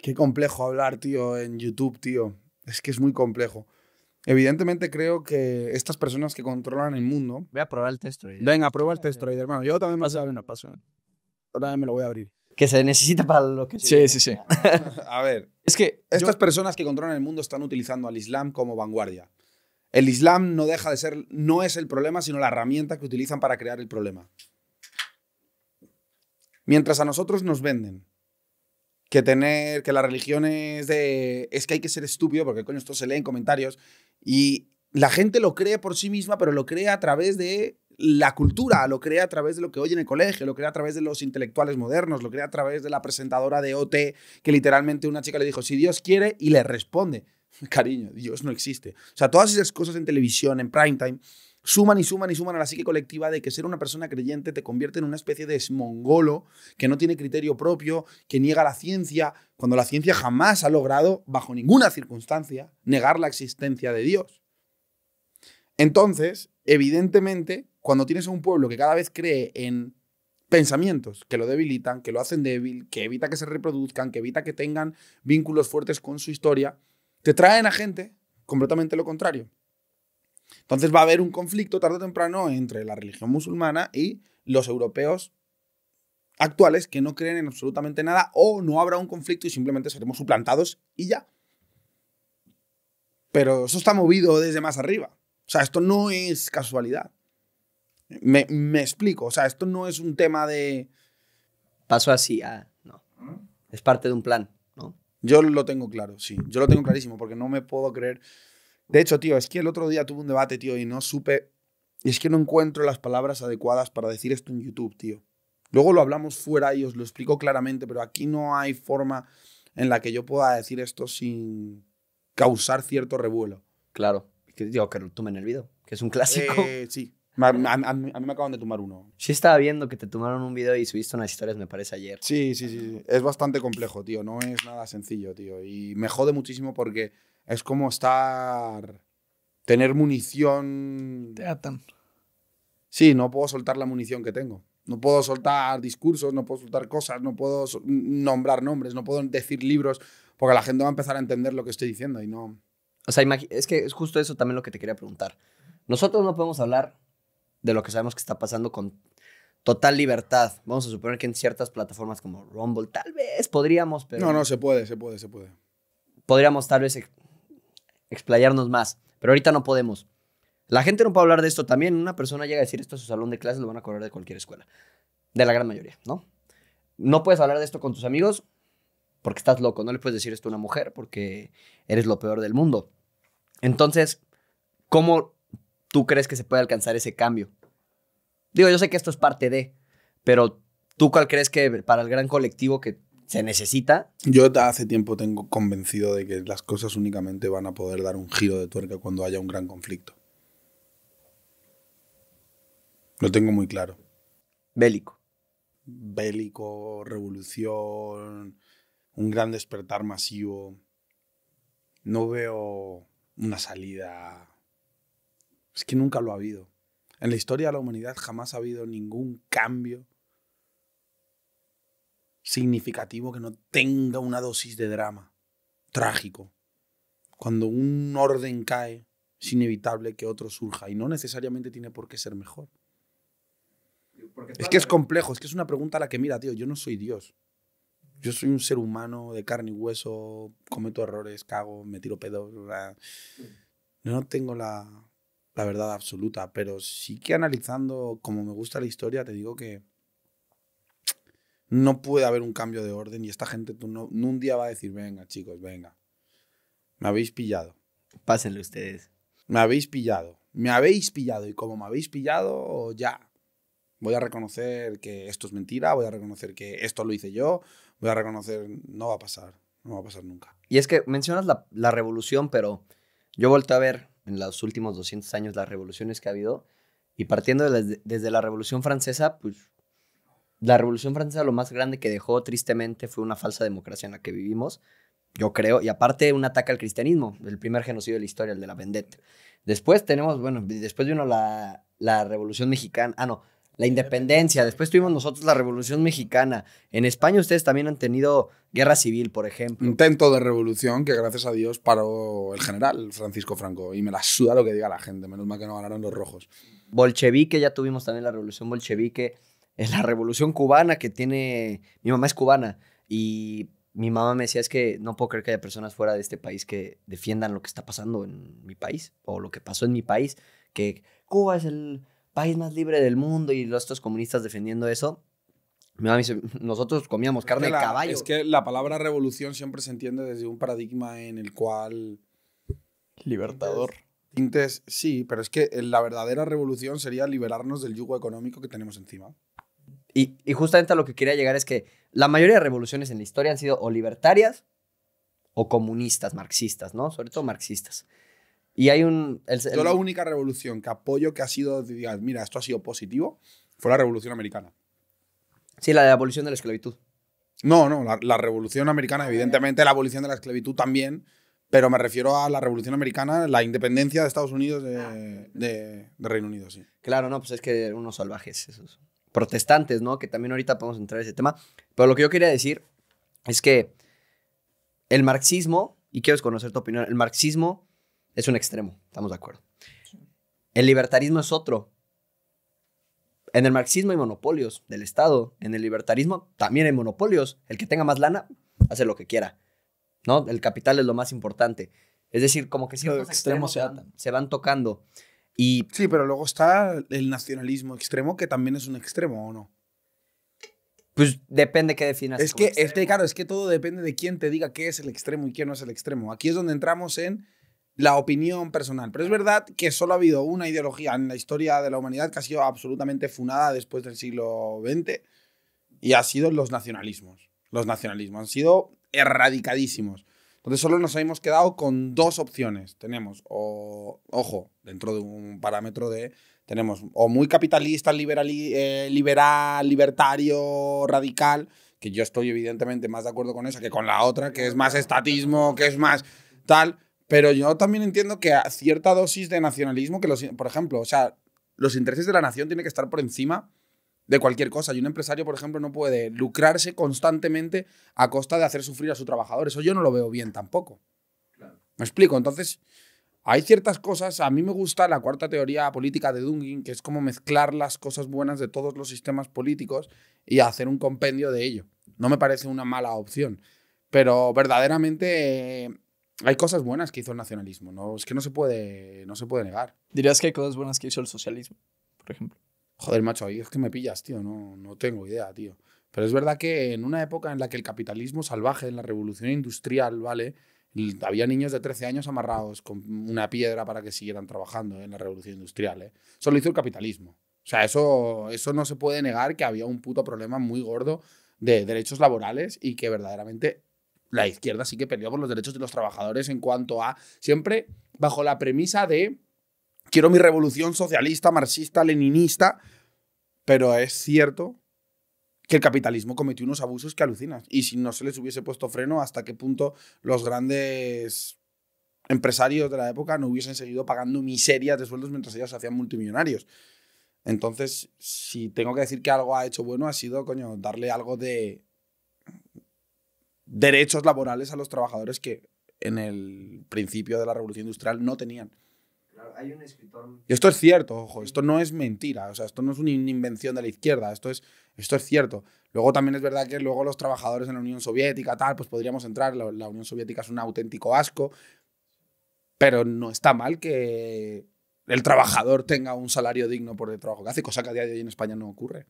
Qué complejo hablar, tío, en YouTube, tío. Es que es muy complejo. Evidentemente creo que estas personas que controlan el mundo... Voy a probar el test. Venga, prueba el test, hermano. Yo también Pasa. ahora me lo voy a abrir. Que se necesita para lo que Sí. A ver, Es que estas personas que controlan el mundo están utilizando al Islam como vanguardia. El Islam no deja de ser, no es el problema, sino la herramienta que utilizan para crear el problema. Mientras a nosotros nos venden que la religión es que hay que ser estúpido, porque coño, esto se lee en comentarios, y la gente lo cree por sí misma, pero lo cree a través de la cultura, lo cree a través de lo que oye en el colegio, lo cree a través de los intelectuales modernos, lo cree a través de la presentadora de OT, que literalmente una chica le dijo, si Dios quiere, y le responde, cariño, Dios no existe. O sea, todas esas cosas en televisión, en prime time, suman a la psique colectiva de que ser una persona creyente te convierte en una especie de mongolo que no tiene criterio propio, que niega la ciencia, cuando la ciencia jamás ha logrado, bajo ninguna circunstancia, negar la existencia de Dios. Entonces, evidentemente, cuando tienes a un pueblo que cada vez cree en pensamientos que lo debilitan, que lo hacen débil, que evita que se reproduzcan, que evita que tengan vínculos fuertes con su historia, te traen a gente completamente lo contrario. Entonces va a haber un conflicto tarde o temprano entre la religión musulmana y los europeos actuales que no creen en absolutamente nada, o no habrá un conflicto y simplemente seremos suplantados y ya. Pero eso está movido desde más arriba. O sea, esto no es casualidad. Me explico. O sea, esto no es un tema de... Pasó así, no. Es parte de un plan, ¿no? Yo lo tengo claro, sí. Yo lo tengo clarísimo porque no me puedo creer... De hecho, tío, es que el otro día tuve un debate, tío, y no supe... Y es que no encuentro las palabras adecuadas para decir esto en YouTube, tío. Luego lo hablamos fuera y os lo explico claramente, pero aquí no hay forma en la que yo pueda decir esto sin causar cierto revuelo. Claro. Digo, que lo tumben el video, que es un clásico. Sí. A mí me acaban de tumbar uno. Sí estaba viendo que te tomaron un video y subiste unas historias, me parece, ayer. Sí. Es bastante complejo, tío. No es nada sencillo, tío. Y me jode muchísimo porque es como tener munición... te atan. Sí, no puedo soltar la munición que tengo. No puedo soltar discursos, no puedo soltar cosas, no puedo nombrar nombres, no puedo decir libros, porque la gente va a empezar a entender lo que estoy diciendo y no... O sea, es que es justo eso también lo que te quería preguntar. Nosotros no podemos hablar de lo que sabemos que está pasando con total libertad. Vamos a suponer que en ciertas plataformas como Rumble tal vez podríamos, pero... No, se puede. Podríamos tal vez explayarnos más, pero ahorita no podemos. La gente no puede hablar de esto también. Una persona llega a decir esto a su salón de clases, lo van a correr de cualquier escuela. De la gran mayoría, ¿no? No puedes hablar de esto con tus amigos porque estás loco. No le puedes decir esto a una mujer porque eres lo peor del mundo. Entonces, ¿cómo tú crees que se puede alcanzar ese cambio? Digo, yo sé que esto es parte de, pero ¿tú cuál crees que para el gran colectivo que se necesita? Yo hace tiempo tengo convencido de que las cosas únicamente van a poder dar un giro de tuerca cuando haya un gran conflicto. Lo tengo muy claro. Bélico, revolución, un gran despertar masivo. No veo una salida. Es que nunca lo ha habido. En la historia de la humanidad jamás ha habido ningún cambio significativo que no tenga una dosis de drama trágico. Cuando un orden cae, es inevitable que otro surja y no necesariamente tiene por qué ser mejor. Es que es complejo, es que es una pregunta a la que, mira, tío, yo no soy Dios. Yo soy un ser humano de carne y hueso, cometo errores, cago, me tiro pedos. Yo no tengo la verdad absoluta, pero sí que analizando como me gusta la historia, te digo que no puede haber un cambio de orden y esta gente no un día va a decir, venga, chicos, venga, me habéis pillado. pásenle ustedes. Me habéis pillado y como me habéis pillado, ya. Voy a reconocer que esto es mentira, voy a reconocer que esto lo hice yo, voy a reconocer... No va a pasar nunca. Y es que mencionas la revolución, pero yo he vuelto a ver en los últimos 200 años las revoluciones que ha habido y partiendo desde la Revolución Francesa, pues la Revolución Francesa lo más grande que dejó tristemente fue una falsa democracia en la que vivimos, yo creo, y aparte un ataque al cristianismo, el primer genocidio de la historia, el de la Vendetta. Después vino la Revolución Mexicana, La independencia. Después tuvimos nosotros la Revolución Mexicana. En España ustedes también han tenido guerra civil, por ejemplo. Intento de revolución que gracias a Dios paró el general Francisco Franco. Y me la suda lo que diga la gente. Menos mal que no ganaron los rojos. Bolchevique, ya tuvimos también la Revolución Bolchevique. Es la Revolución Cubana que tiene... Mi mamá es cubana y mi mamá me decía, es que no puedo creer que haya personas fuera de este país que defiendan lo que está pasando en mi país o lo que pasó en mi país, que Cuba es el país más libre del mundo y estos comunistas defendiendo eso. Mi mamá me dice, nosotros comíamos carne de caballo. Es que la palabra revolución siempre se entiende desde un paradigma en el cual... Libertador. Sí, pero es que la verdadera revolución sería liberarnos del yugo económico que tenemos encima. Y justamente a lo que quería llegar es que la mayoría de revoluciones en la historia han sido o libertarias o comunistas, marxistas, ¿no? Sobre todo marxistas. Y hay Yo la única revolución que apoyo que ha sido, digas, mira, esto ha sido positivo, fue la Revolución Americana. Sí, la de abolición de la esclavitud. No, la Revolución Americana, evidentemente la abolición de la esclavitud también, pero me refiero a la Revolución Americana, la independencia de Estados Unidos de Reino Unido, sí. Claro, no, pues es que unos salvajes esos. Protestantes, ¿no? Que también ahorita podemos entrar en ese tema. Pero lo que yo quería decir es que el marxismo, y quiero conocer tu opinión, el marxismo es un extremo, estamos de acuerdo. El libertarismo es otro. En el marxismo hay monopolios del Estado. En el libertarismo también hay monopolios. El que tenga más lana hace lo que quiera, ¿no? El capital es lo más importante. Es decir, como que ciertos extremos se van tocando. Y sí, pero luego está el nacionalismo extremo, que también es un extremo, ¿o no? pues depende qué definas. Es que, claro, es que todo depende de quién te diga qué es el extremo y qué no es el extremo. Aquí es donde entramos en la opinión personal. Pero es verdad que solo ha habido una ideología en la historia de la humanidad que ha sido absolutamente funada después del siglo XX y ha sido los nacionalismos. Los nacionalismos han sido erradicadísimos. Entonces solo nos hemos quedado con dos opciones. Tenemos, ojo, dentro de un parámetro tenemos o muy capitalista, liberal, libertario, radical, que yo estoy evidentemente más de acuerdo con esa que con la otra, que es más estatismo, que es más tal. Pero yo también entiendo que a cierta dosis de nacionalismo, por ejemplo, o sea, los intereses de la nación tienen que estar por encima de cualquier cosa. Y un empresario, por ejemplo, no puede lucrarse constantemente a costa de hacer sufrir a su trabajador. Eso yo no lo veo bien tampoco. Claro. ¿Me explico? Entonces, hay ciertas cosas. A mí me gusta la cuarta teoría política de Dungin, que es como mezclar las cosas buenas de todos los sistemas políticos y hacer un compendio de ello. No me parece una mala opción. Pero verdaderamente hay cosas buenas que hizo el nacionalismo. ¿No? Es que no se puede negar. ¿Dirías que hay cosas buenas que hizo el socialismo, por ejemplo? Joder, macho, ahí es que me pillas, tío. No tengo idea, tío. Pero es verdad que en una época en la que el capitalismo salvaje, en la revolución industrial, ¿vale? Había niños de 13 años amarrados con una piedra para que siguieran trabajando en la revolución industrial, ¿eh? Eso lo hizo el capitalismo. O sea, eso no se puede negar, que había un puto problema muy gordo de derechos laborales y que verdaderamente la izquierda sí que peleó por los derechos de los trabajadores en cuanto a... Siempre bajo la premisa de... Quiero mi revolución socialista, marxista, leninista, pero es cierto que el capitalismo cometió unos abusos que alucinas. Y si no se les hubiese puesto freno, ¿hasta qué punto los grandes empresarios de la época no hubiesen seguido pagando miserias de sueldos mientras ellos se hacían multimillonarios? Entonces, si tengo que decir que algo ha hecho bueno, ha sido, coño, darle algo de derechos laborales a los trabajadores que en el principio de la revolución industrial no tenían. Hay un escritor... Y esto es cierto, ojo, esto no es mentira, o sea, esto no es una invención de la izquierda, esto es cierto. Luego también es verdad que luego los trabajadores en la Unión Soviética, tal, pues podríamos entrar, la Unión Soviética es un auténtico asco, pero no está mal que el trabajador tenga un salario digno por el trabajo que hace, cosa que a día de hoy en España no ocurre.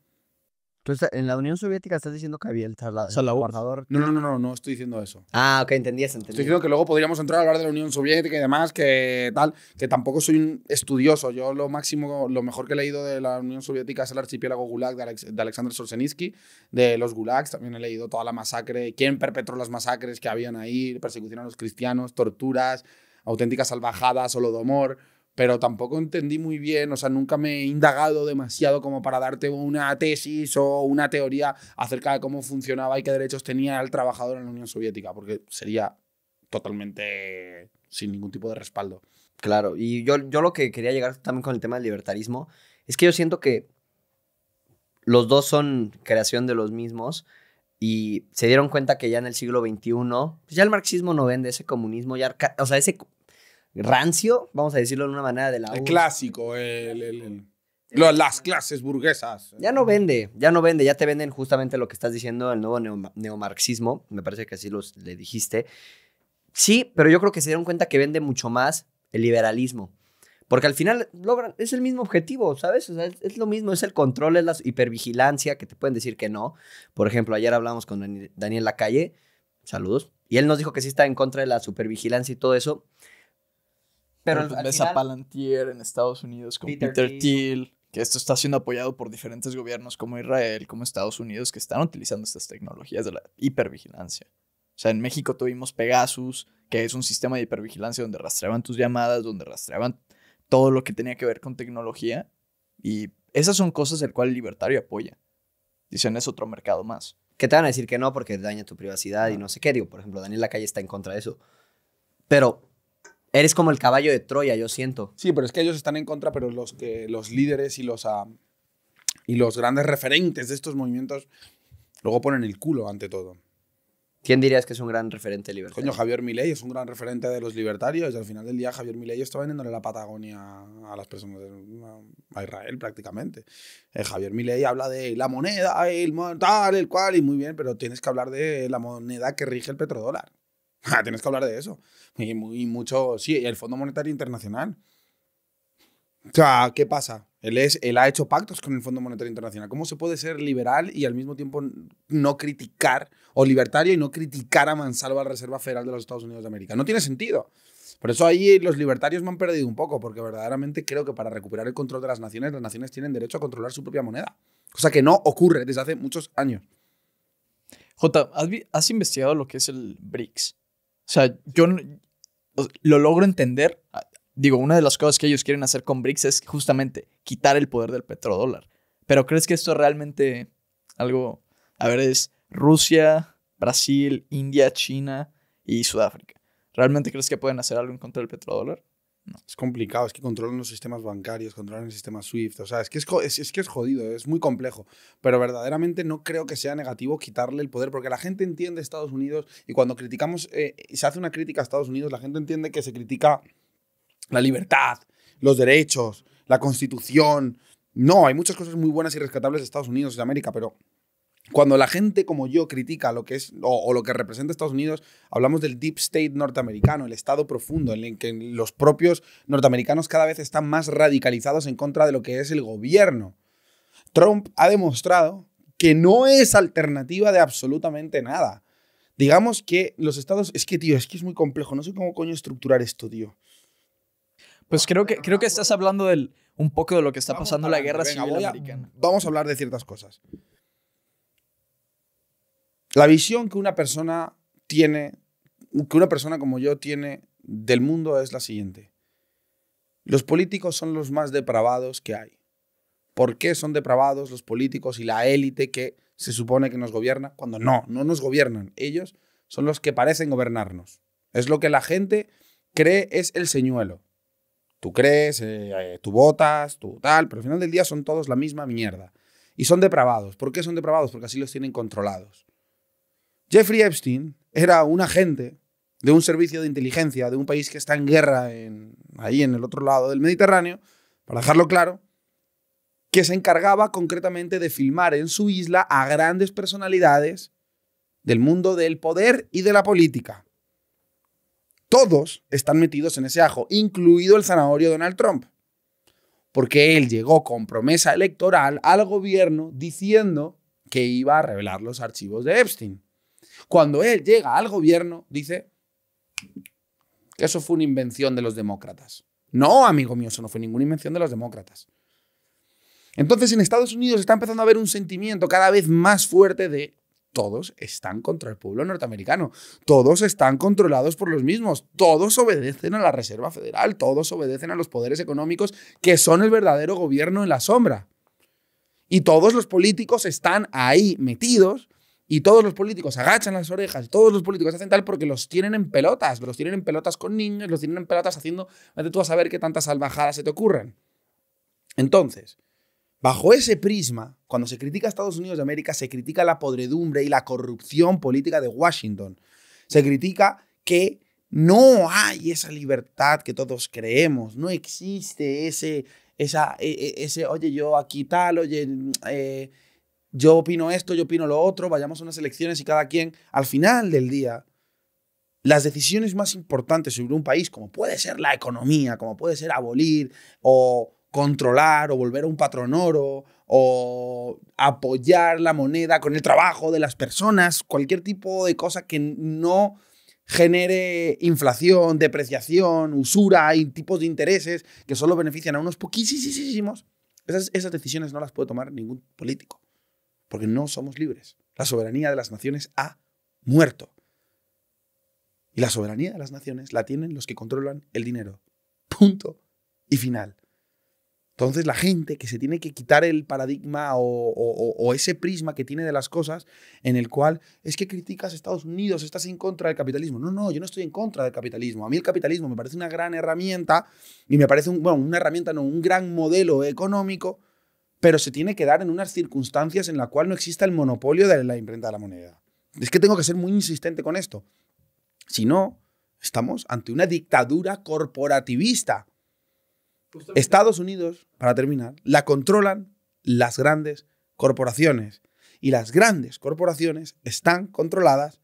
¿Tú en la Unión Soviética estás diciendo que había el trabajador? No estoy diciendo eso. Ah, ok, entendí. Estoy diciendo que luego podríamos entrar a hablar de la Unión Soviética y demás, que tal, que tampoco soy un estudioso. Yo lo mejor que he leído de la Unión Soviética es el archipiélago Gulag de Alexander Solzhenitsyn, de los Gulags. También he leído toda la masacre, quién perpetró las masacres que habían ahí, persecución a los cristianos, torturas, auténticas salvajadas, holodomor. Pero tampoco entendí muy bien, o sea, nunca me he indagado demasiado como para darte una tesis o una teoría acerca de cómo funcionaba y qué derechos tenía el trabajador en la Unión Soviética, porque sería totalmente sin ningún tipo de respaldo. Claro, y yo lo que quería llegar también con el tema del libertarismo es que yo siento que los dos son creación de los mismos y se dieron cuenta que ya en el siglo XXI, pues ya el marxismo no vende, ese comunismo ya, o sea, ese rancio, vamos a decirlo de una manera de la El URSS, clásico, las clases burguesas. ya no vende, ya te venden justamente lo que estás diciendo, el nuevo neomarxismo, me parece que así le dijiste. Sí, pero yo creo que se dieron cuenta que vende mucho más el liberalismo. Porque al final logran, es el mismo objetivo, ¿sabes? O sea, es lo mismo, es el control, es la hipervigilancia, que te pueden decir que no. Por ejemplo, ayer hablamos con Daniel Lacalle, saludos, y él nos dijo que sí está en contra de la supervigilancia y todo eso. Pero Pues al ves final, a Palantir en Estados Unidos con Peter Peter Thiel. Thiel, que esto está siendo apoyado por diferentes gobiernos como Israel, como Estados Unidos, que están utilizando estas tecnologías de la hipervigilancia. O sea, en México tuvimos Pegasus, que es un sistema de hipervigilancia donde rastreaban tus llamadas, donde rastreaban todo lo que tenía que ver con tecnología. Y esas son cosas del cual el libertario apoya. Dicen, es otro mercado más. que te van a decir que no porque daña tu privacidad y no sé qué. Digo, por ejemplo, Daniel Lacalle está en contra de eso. Pero eres como el caballo de Troya, yo siento. Sí, pero es que ellos están en contra, pero los líderes y los grandes referentes de estos movimientos luego ponen el culo ante todo. ¿Quién dirías que es un gran referente libertario? Coño, Javier Milei es un gran referente de los libertarios y al final del día Javier Milei está vendiéndole la Patagonia a las personas, a Israel prácticamente. Javier Milei habla de la moneda, el cual, y muy bien, pero tienes que hablar de la moneda que rige el petrodólar. Tienes que hablar de eso. Y mucho, sí, el Fondo Monetario Internacional. O sea, ¿qué pasa? Él ha hecho pactos con el Fondo Monetario Internacional. ¿Cómo se puede ser liberal y al mismo tiempo no criticar, o libertario y no criticar a mansalva la Reserva Federal de los Estados Unidos de América? No tiene sentido. Por eso ahí los libertarios me han perdido un poco, porque verdaderamente creo que para recuperar el control de las naciones tienen derecho a controlar su propia moneda. Cosa que no ocurre desde hace muchos años. Jota, ¿has investigado lo que es el BRICS? O sea, lo logro entender. Digo, una de las cosas que ellos quieren hacer con BRICS es justamente quitar el poder del petrodólar. Pero ¿crees que esto es realmente algo? A ver, es Rusia, Brasil, India, China y Sudáfrica. ¿Realmente crees que pueden hacer algo en contra del petrodólar? No. Es complicado, es que controlan los sistemas bancarios, controlan el sistema SWIFT. O sea, es que es jodido, es muy complejo. Pero verdaderamente no creo que sea negativo quitarle el poder, porque la gente entiende Estados Unidos y cuando criticamos, se hace una crítica a Estados Unidos, la gente entiende que se critica la libertad, los derechos, la constitución. No, hay muchas cosas muy buenas y rescatables de Estados Unidos y de América, pero cuando la gente como yo critica lo que es o lo que representa Estados Unidos, hablamos del deep state norteamericano, el estado profundo, en el que los propios norteamericanos cada vez están más radicalizados en contra de lo que es el gobierno. Trump ha demostrado que no es alternativa de absolutamente nada. Digamos que los estados... Es que, tío, es que es muy complejo. No sé cómo coño estructurar esto, tío. Pues creo que estás hablando un poco de lo que está pasando en la guerra civil americana. Vamos a hablar de ciertas cosas. La visión que una persona como yo tiene del mundo es la siguiente. Los políticos son los más depravados que hay. ¿Por qué son depravados los políticos y la élite que se supone que nos gobierna? Cuando no nos gobiernan. Ellos son los que parecen gobernarnos. Es lo que la gente cree es el señuelo. Tú crees, tú votas, tú tal, pero al final del día son todos la misma mierda. Y son depravados. ¿Por qué son depravados? Porque así los tienen controlados. Jeffrey Epstein era un agente de un servicio de inteligencia de un país que está en guerra ahí en el otro lado del Mediterráneo, para dejarlo claro, que se encargaba concretamente de filmar en su isla a grandes personalidades del mundo del poder y de la política. Todos están metidos en ese ajo, incluido el zanahorio Donald Trump, porque él llegó con promesa electoral al gobierno diciendo que iba a revelar los archivos de Epstein. Cuando él llega al gobierno, dice que eso fue una invención de los demócratas. No, amigo mío, eso no fue ninguna invención de los demócratas. Entonces, en Estados Unidos está empezando a haber un sentimiento cada vez más fuerte de todos están contra el pueblo norteamericano, todos están controlados por los mismos, todos obedecen a la Reserva Federal, todos obedecen a los poderes económicos que son el verdadero gobierno en la sombra. Y todos los políticos están ahí metidos. Y todos los políticos agachan las orejas, todos los políticos hacen tal porque los tienen en pelotas, los tienen en pelotas con niños, los tienen en pelotas haciendo, vete tú a saber qué tantas salvajadas se te ocurren. Entonces, Bajo ese prisma, cuando se critica a Estados Unidos de América, se critica la podredumbre y la corrupción política de Washington. Se critica que no hay esa libertad que todos creemos. No existe ese oye, yo aquí tal, oye, yo opino esto, yo opino lo otro, vayamos a unas elecciones y cada quien, al final del día, las decisiones más importantes sobre un país, como puede ser la economía, como puede ser abolir o controlar o volver a un patrón oro o apoyar la moneda con el trabajo de las personas, cualquier tipo de cosa que no genere inflación, depreciación, usura y tipos de intereses que solo benefician a unos poquísimos, esas decisiones no las puede tomar ningún político, porque no somos libres. La soberanía de las naciones ha muerto. Y la soberanía de las naciones la tienen los que controlan el dinero. Punto y final. Entonces la gente que se tiene que quitar el paradigma o ese prisma que tiene de las cosas en el cual es que criticas a Estados Unidos, estás en contra del capitalismo. No, yo no estoy en contra del capitalismo. A mí el capitalismo me parece una gran herramienta y me parece un gran modelo económico, pero se tiene que dar en unas circunstancias en las cuales no exista el monopolio de la imprenta de la moneda. Es que tengo que ser muy insistente con esto. Si no, estamos ante una dictadura corporativista. Estados Unidos, para terminar, la controlan las grandes corporaciones. Y las grandes corporaciones están controladas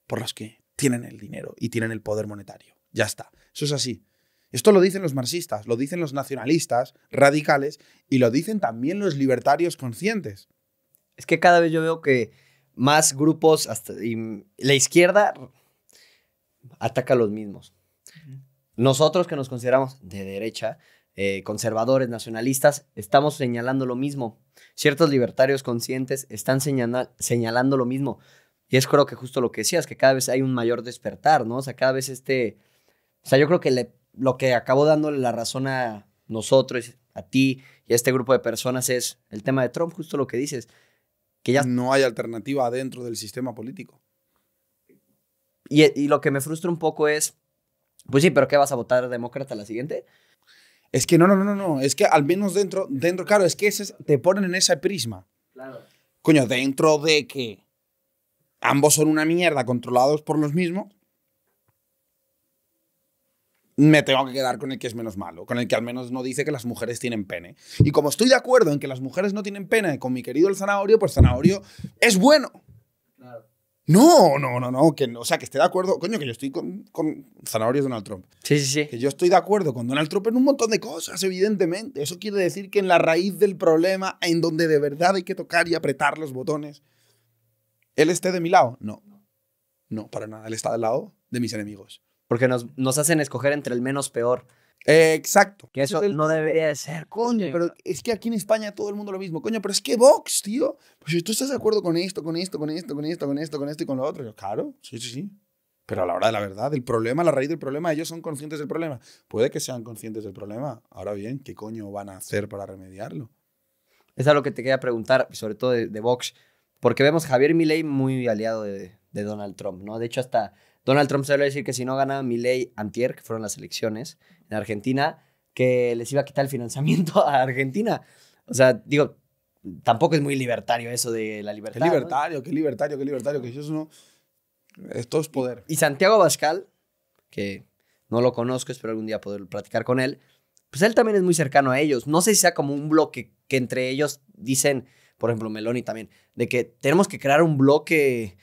por los que tienen el dinero y tienen el poder monetario. Ya está. Eso es así. Esto lo dicen los marxistas, lo dicen los nacionalistas radicales y lo dicen también los libertarios conscientes. Es que cada vez yo veo que más grupos, y la izquierda ataca a los mismos. Nosotros que nos consideramos de derecha, conservadores, nacionalistas, estamos señalando lo mismo. Ciertos libertarios conscientes están señalando lo mismo. Y es creo que justo lo que decías, que cada vez hay un mayor despertar, ¿no? O sea, cada vez o sea, yo creo que lo que acabó dándole la razón a nosotros, a ti y a este grupo de personas es el tema de Trump, justo lo que dices. Que ya no hay alternativa dentro del sistema político. Y lo que me frustra un poco es, pues sí, pero ¿qué vas a votar demócrata la siguiente? Es que no. Es que al menos dentro claro, es que te ponen en ese prisma. Claro. Coño, dentro de que ambos son una mierda controlados por los mismos, me tengo que quedar con el que es menos malo, con el que al menos no dice que las mujeres tienen pene. Y como estoy de acuerdo en que las mujeres no tienen pene con mi querido el Zanahorio, pues Zanahorio es bueno. Claro. No, o sea, que esté de acuerdo, coño, que yo estoy con Zanahorio Donald Trump. Sí. Que yo estoy de acuerdo con Donald Trump en un montón de cosas, evidentemente. Eso quiere decir que en la raíz del problema, en donde de verdad hay que tocar y apretar los botones, ¿él esté de mi lado? No, para nada. Él está del lado de mis enemigos. Porque nos hacen escoger entre el menos peor. Exacto. Que eso no debería de ser, coño. Pero es que aquí en España todo el mundo lo mismo. Coño, pero es que Vox, tío. Pues si tú estás de acuerdo con esto y con lo otro. Yo, claro, sí. Pero a la hora de la verdad, el problema, la raíz del problema, ellos son conscientes del problema. Puede que sean conscientes del problema. Ahora bien, ¿qué coño van a hacer para remediarlo? Es algo que te quería preguntar, sobre todo de Vox. Porque vemos a Javier Milei muy aliado de Donald Trump, ¿no? De hecho, hasta Donald Trump suele decir que si no ganaba Milei antier, que fueron las elecciones en Argentina, que les iba a quitar el financiamiento a Argentina. O sea, digo, tampoco es muy libertario eso de la libertad. Qué libertario, que eso no... Esto es poder. Y Santiago Abascal, que no lo conozco, espero algún día poder platicar con él, pues él también es muy cercano a ellos. No sé si sea como un bloque que entre ellos dicen, por ejemplo, Meloni también, de que tenemos que crear un bloque...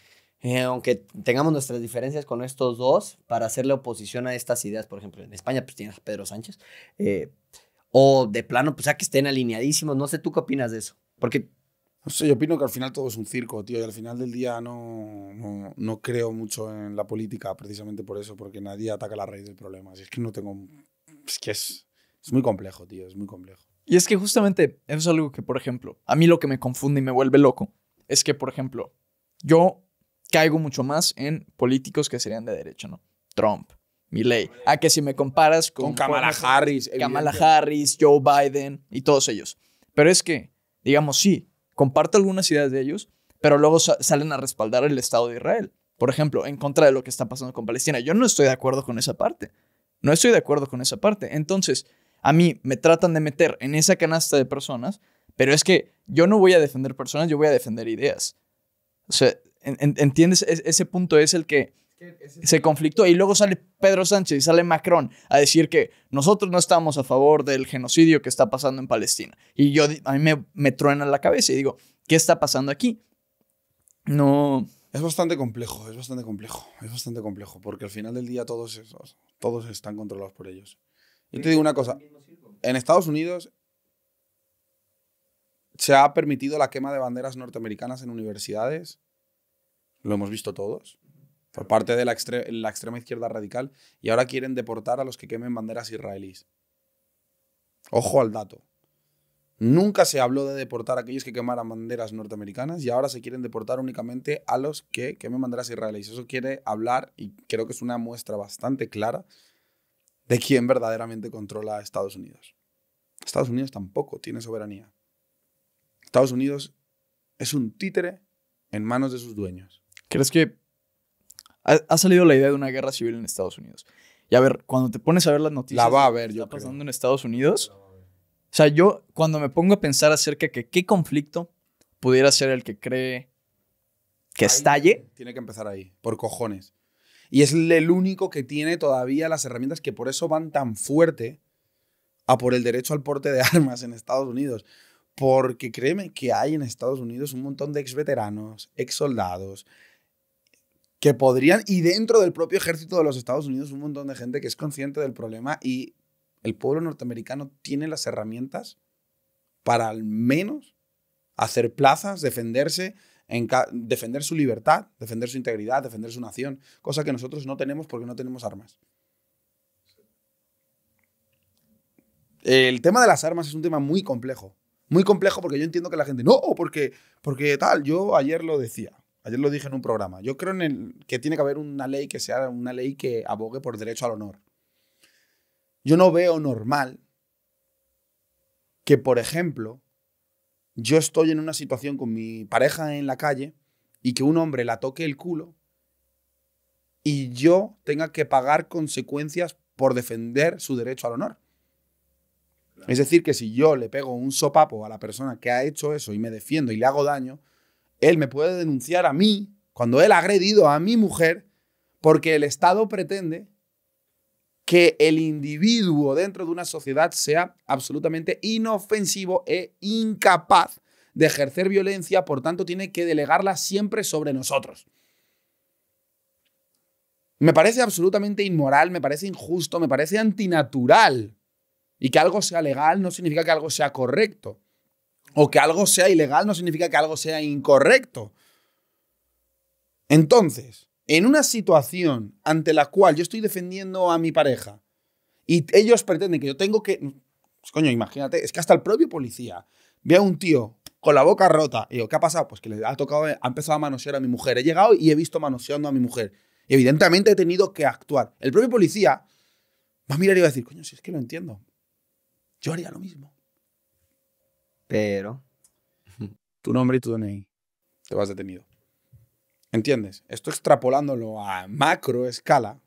aunque tengamos nuestras diferencias con estos dos, para hacerle oposición a estas ideas, por ejemplo, en España pues tienes a Pedro Sánchez, o de plano, pues ya que estén alineadísimos. No sé, ¿tú qué opinas de eso? Porque... No sé, yo opino que al final todo es un circo, tío, y al final del día no creo mucho en la política precisamente por eso, porque nadie ataca la raíz del problema. Es que no tengo... Es que es muy complejo, tío, es muy complejo. Y es que justamente eso es algo que, por ejemplo, a mí lo que me confunde y me vuelve loco es que, por ejemplo, yo caigo mucho más en políticos que serían de derecha, ¿no? Trump, Milei. A que si me comparas con Kamala Harris. Kamala Harris, Joe Biden y todos ellos. Pero es que, digamos, sí, comparto algunas ideas de ellos, pero luego salen a respaldar el Estado de Israel. Por ejemplo, en contra de lo que está pasando con Palestina. Yo no estoy de acuerdo con esa parte. Entonces, a mí me tratan de meter en esa canasta de personas Pero es que yo no voy a defender personas, yo voy a defender ideas. O sea, ¿entiendes? Ese punto es el que se conflictó. Y luego sale Pedro Sánchez y sale Macron a decir que nosotros no estamos a favor del genocidio que está pasando en Palestina. Y a mí me truena la cabeza y digo, ¿qué está pasando aquí? No. Es bastante complejo, porque al final del día todos están controlados por ellos. Y te digo una cosa, en Estados Unidos se ha permitido la quema de banderas norteamericanas en universidades, lo hemos visto todos, por parte de la extrema izquierda radical, y ahora quieren deportar a los que quemen banderas israelíes. Ojo al dato. Nunca se habló de deportar a aquellos que quemaran banderas norteamericanas y ahora se quieren deportar únicamente a los que quemen banderas israelíes. Eso quiere hablar, y creo que es una muestra bastante clara, de quién verdaderamente controla a Estados Unidos. Estados Unidos tampoco tiene soberanía. Estados Unidos es un títere en manos de sus dueños. ¿Crees que ha salido la idea de una guerra civil en Estados Unidos? Y a ver, cuando te pones a ver las noticias La va a de lo ver, que yo está creo. pasando en Estados Unidos, o sea, yo cuando me pongo a pensar acerca de que qué conflicto pudiera ser el que cree que estalle, Tiene que empezar ahí, por cojones. Y es el único que tiene todavía las herramientas, que por eso van tan fuerte a por el derecho al porte de armas en Estados Unidos. Porque créeme que hay en Estados Unidos un montón de exveteranos, exsoldados, que podrían, y dentro del propio ejército de los Estados Unidos, un montón de gente que es consciente del problema, y el pueblo norteamericano tiene las herramientas para al menos hacer plazas, defenderse, defender su libertad, defender su integridad, defender su nación, cosa que nosotros no tenemos porque no tenemos armas. El tema de las armas es un tema muy complejo porque yo entiendo que la gente, no, porque tal, yo ayer lo decía, ayer lo dije en un programa, yo creo que tiene que haber una ley que sea una ley que abogue por derecho al honor. Yo no veo normal que, por ejemplo, yo estoy en una situación con mi pareja en la calle y que un hombre la toque el culo y yo tenga que pagar consecuencias por defender su derecho al honor. Es decir, que si yo le pego un sopapo a la persona que ha hecho eso y me defiendo y le hago daño, él me puede denunciar a mí cuando él ha agredido a mi mujer porque el Estado pretende que el individuo dentro de una sociedad sea absolutamente inofensivo e incapaz de ejercer violencia, por tanto tiene que delegarla siempre sobre nosotros. Me parece absolutamente inmoral, me parece injusto, me parece antinatural. Y que algo sea legal no significa que algo sea correcto. O que algo sea ilegal no significa que algo sea incorrecto. Entonces, en una situación ante la cual yo estoy defendiendo a mi pareja y ellos pretenden que yo tengo que... Pues, coño, imagínate, es que hasta el propio policía ve a un tío con la boca rota y digo, ¿qué ha pasado? Pues que le ha tocado, ha empezado a manosear a mi mujer. He llegado y he visto manoseando a mi mujer. Y evidentemente he tenido que actuar. El propio policía va a mirar y va a decir, coño, si es que lo entiendo. Yo haría lo mismo. Pero... Tu nombre y tu DNI. Te vas detenido. ¿Entiendes? Esto extrapolándolo a macro escala.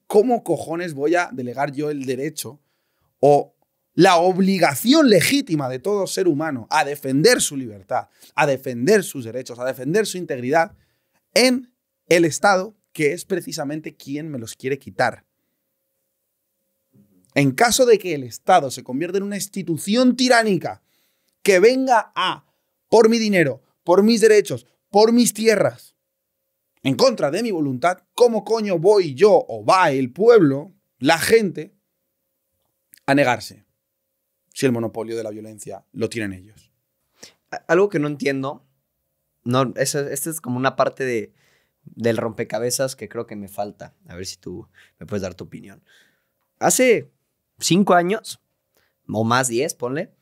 ¿Cómo cojones voy a delegar yo el derecho o la obligación legítima de todo ser humano a defender su libertad, a defender sus derechos, a defender su integridad en el Estado, que es precisamente quien me los quiere quitar? En caso de que el Estado se convierta en una institución tiránica que venga a, por mi dinero, por mis derechos, por mis tierras, en contra de mi voluntad, ¿cómo coño voy yo o va el pueblo, la gente, a negarse si el monopolio de la violencia lo tienen ellos? Algo que no entiendo, no, esta es como una parte del rompecabezas que creo que me falta. A ver si tú me puedes dar tu opinión. Hace 5 años, o más 10, ponle,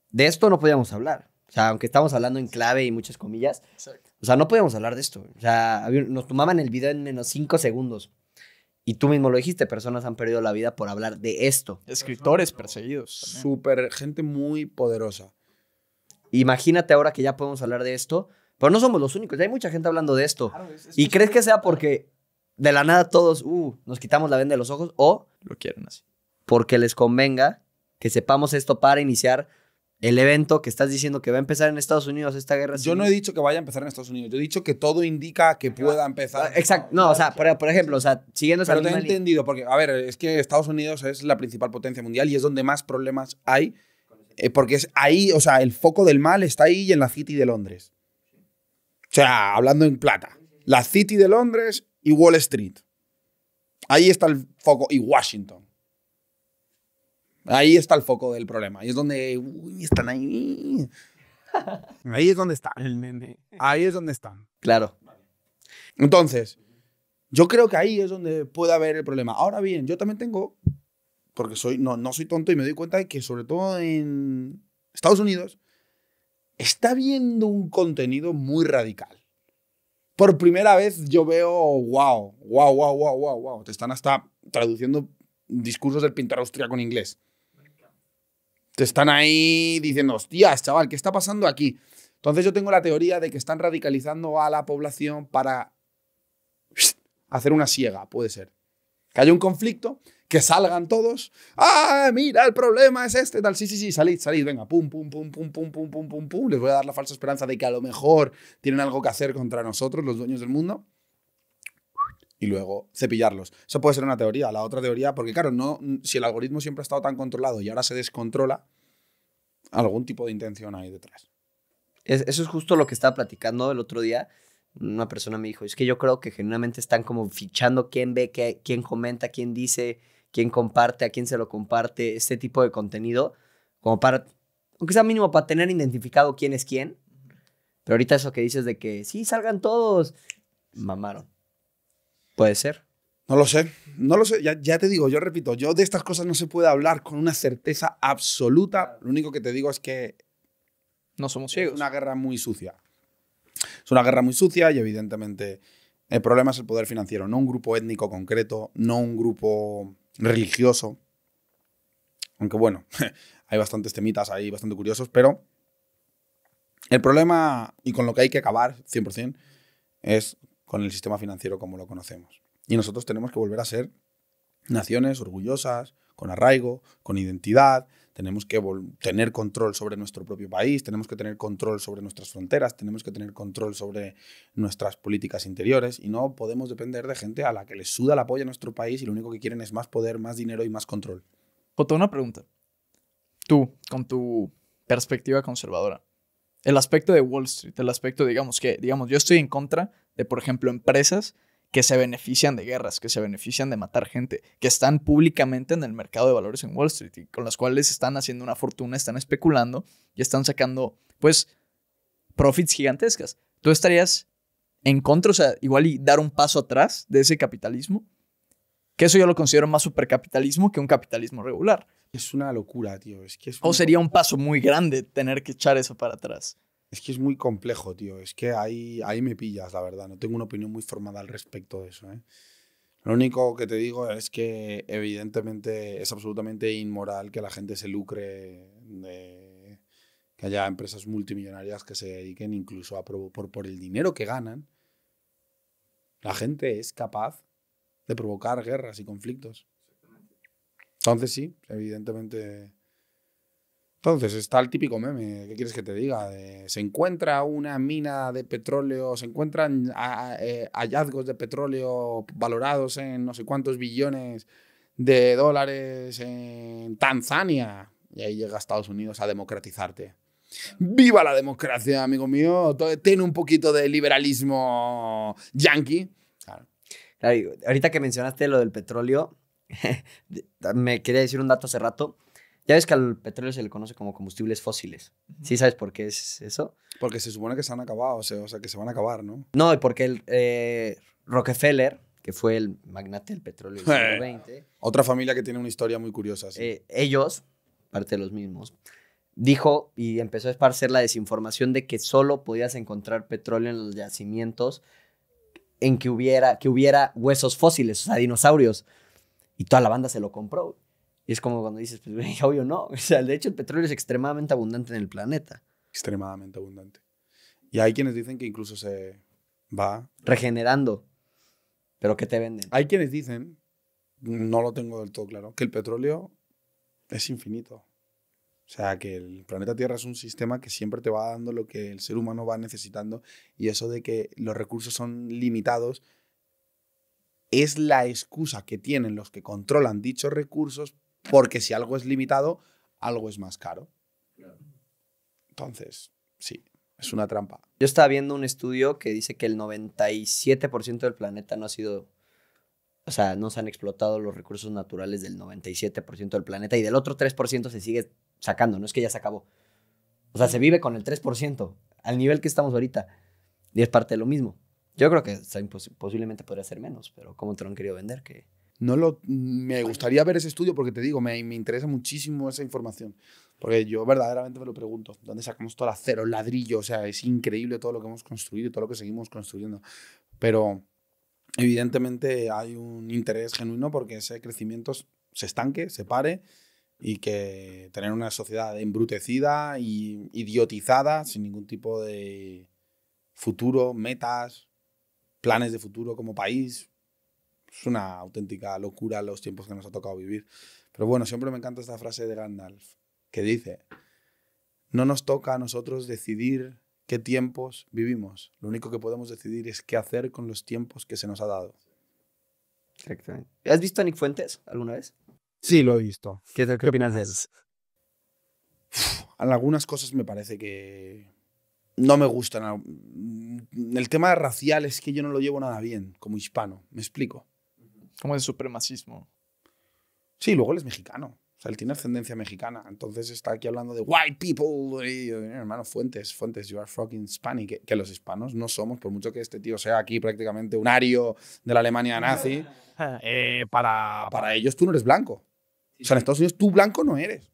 de esto no podíamos hablar. O sea, aunque estamos hablando en clave y muchas comillas, exacto. O sea, no podíamos hablar de esto. O sea, nos tomaban el video en menos 5 segundos. Y tú mismo lo dijiste, personas han perdido la vida por hablar de esto. Escritores perseguidos también. Súper, gente muy poderosa. Imagínate ahora que ya podemos hablar de esto, pero no somos los únicos, ya hay mucha gente hablando de esto. Claro, ¿y crees que sea porque de la nada todos nos quitamos la venda de los ojos o Lo quieren así. porque les convenga que sepamos esto para iniciar el evento que estás diciendo que va a empezar en Estados Unidos, esta guerra Yo civil. no he dicho que vaya a empezar en Estados Unidos. Yo he dicho que todo indica que pueda empezar. Exacto. No, o sea, por ejemplo, o sea, siguiendo esa Pero te he misma línea. entendido, porque, a ver, es que Estados Unidos es la principal potencia mundial y es donde más problemas hay, porque es ahí, o sea, el foco del mal está ahí y en la City de Londres. O sea, hablando en plata. La City de Londres y Wall Street. Ahí está el foco. Y Washington. Ahí está el foco del problema. Ahí es donde... Uy, están ahí. Ahí es donde están. El nene. Ahí es donde están. Claro. Entonces, yo creo que ahí es donde puede haber el problema. Ahora bien, yo también tengo, porque no soy tonto y me doy cuenta de que sobre todo en Estados Unidos está habiendo un contenido muy radical. Por primera vez yo veo, wow. Te están hasta traduciendo discursos del pintor austríaco en inglés. Te están ahí diciendo, hostias, chaval, ¿qué está pasando aquí? Entonces yo tengo la teoría de que están radicalizando a la población para hacer una siega, puede ser. Que haya un conflicto, que salgan todos. ¡Ah, mira, el problema es este! Tal. Sí, salid, venga, pum. Les voy a dar la falsa esperanza de que a lo mejor tienen algo que hacer contra nosotros, los dueños del mundo. Y luego cepillarlos. Eso puede ser una teoría. La otra teoría, porque claro, si el algoritmo siempre ha estado tan controlado y ahora se descontrola, algún tipo de intención hay detrás. Eso es justo lo que estaba platicando el otro día. Una persona me dijo, es que yo creo que genuinamente están como fichando quién ve, quién comenta, quién dice, quién comparte, a quién se lo comparte, este tipo de contenido, como para, aunque sea mínimo, para tener identificado quién es quién. Pero ahorita eso que dices de que sí, salgan todos, mamaron. Puede ser. No lo sé, ya te digo, yo repito, yo de estas cosas no se puede hablar con una certeza absoluta. Lo único que te digo es que No somos es ciegos. una guerra muy sucia. Es una guerra muy sucia y evidentemente el problema es el poder financiero, no un grupo étnico concreto, no un grupo religioso. Aunque bueno, hay bastantes temitas ahí bastante curiosos, pero el problema y con lo que hay que acabar 100% es con el sistema financiero como lo conocemos. Y nosotros tenemos que volver a ser naciones orgullosas, con arraigo, con identidad. Tenemos que tener control sobre nuestro propio país, tenemos que tener control sobre nuestras fronteras, tenemos que tener control sobre nuestras políticas interiores y no podemos depender de gente a la que les suda la polla a nuestro país y lo único que quieren es más poder, más dinero y más control. Jota, una pregunta. Tú, con tu perspectiva conservadora, el aspecto de Wall Street, el aspecto, digamos, yo estoy en contra de, por ejemplo, empresas que se benefician de guerras, que se benefician de matar gente, que están públicamente en el mercado de valores en Wall Street y con las cuales están haciendo una fortuna, están especulando y están sacando, pues, profits gigantescas. ¿Tú estarías en contra, o sea, igual y dar un paso atrás de ese capitalismo? Que eso yo lo considero más supercapitalismo que un capitalismo regular. Es una locura, tío. Es que O sería un paso muy grande tener que echar eso para atrás. Es que es muy complejo, tío. Es que ahí me pillas, la verdad. No tengo una opinión muy formada al respecto de eso, ¿eh? Lo único que te digo es que evidentemente es absolutamente inmoral que la gente se lucre de que haya empresas multimillonarias que se dediquen incluso a por el dinero que ganan. La gente es capaz de provocar guerras y conflictos. Entonces sí, evidentemente... Entonces está el típico meme, ¿qué quieres que te diga? Se encuentra una mina de petróleo, se encuentran hallazgos de petróleo valorados en no sé cuántos billones de dólares en Tanzania. Y ahí llega Estados Unidos a democratizarte. ¡Viva la democracia, amigo mío! Ten un poquito de liberalismo yanqui. Claro. Claro, ahorita que mencionaste lo del petróleo, me quería decir un dato hace rato. Ya ves que al petróleo se le conoce como combustibles fósiles. ¿Sí sabes por qué es eso? Porque se supone que se han acabado, o sea que se van a acabar, ¿no? No, porque Rockefeller, que fue el magnate del petróleo del siglo XX, Otra familia que tiene una historia muy curiosa. Sí. ellos, parte de los mismos, dijo y empezó a esparcer la desinformación de que solo podías encontrar petróleo en los yacimientos en que hubiera huesos fósiles, o sea, dinosaurios. Y toda la banda se lo compró. Y es como cuando dices, pues, güey, obvio no. O sea, de hecho, el petróleo es extremadamente abundante en el planeta. Extremadamente abundante. Y hay quienes dicen que incluso se va... Regenerando. ¿Pero qué te venden? Hay quienes dicen, no lo tengo del todo claro, que el petróleo es infinito. O sea, que el planeta Tierra es un sistema que siempre te va dando lo que el ser humano va necesitando, y eso de que los recursos son limitados es la excusa que tienen los que controlan dichos recursos, porque si algo es limitado, algo es más caro. Entonces, sí, es una trampa. Yo estaba viendo un estudio que dice que el 97% del planeta no ha sido, o sea, no se han explotado los recursos naturales del 97% del planeta, y del otro 3% se sigue sacando, no es que ya se acabó. O sea, se vive con el 3%, al nivel que estamos ahorita, y es parte de lo mismo. Yo creo que posiblemente podría ser menos, pero ¿cómo te lo han querido vender? Que Me gustaría ver ese estudio porque te digo, me interesa muchísimo esa información. Porque yo verdaderamente me lo pregunto. ¿Dónde sacamos todo el acero, el ladrillo? O sea, es increíble todo lo que hemos construido y todo lo que seguimos construyendo. Pero evidentemente hay un interés genuino porque ese crecimiento se estanque, se pare, y que tener una sociedad embrutecida y idiotizada, sin ningún tipo de futuro, metas, planes de futuro como país. Es una auténtica locura los tiempos que nos ha tocado vivir. Pero bueno, siempre me encanta esta frase de Gandalf, que dice: no nos toca a nosotros decidir qué tiempos vivimos. Lo único que podemos decidir es qué hacer con los tiempos que se nos ha dado. exactamente. ¿Has visto a Nick Fuentes alguna vez? Sí, lo he visto. ¿Qué opinas de él? En algunas cosas me parece que no me gustan. El tema racial es que yo no lo llevo nada bien como hispano. ¿Me explico? Como de supremacismo. Sí, luego él es mexicano. O sea, él tiene ascendencia mexicana. Entonces está aquí hablando de white people. Y, hermano, Fuentes, you are fucking Hispanic. Que los hispanos no somos, por mucho que este tío sea aquí prácticamente un ario de la Alemania nazi, para ellos tú no eres blanco. O sea, en Estados Unidos tú blanco no eres.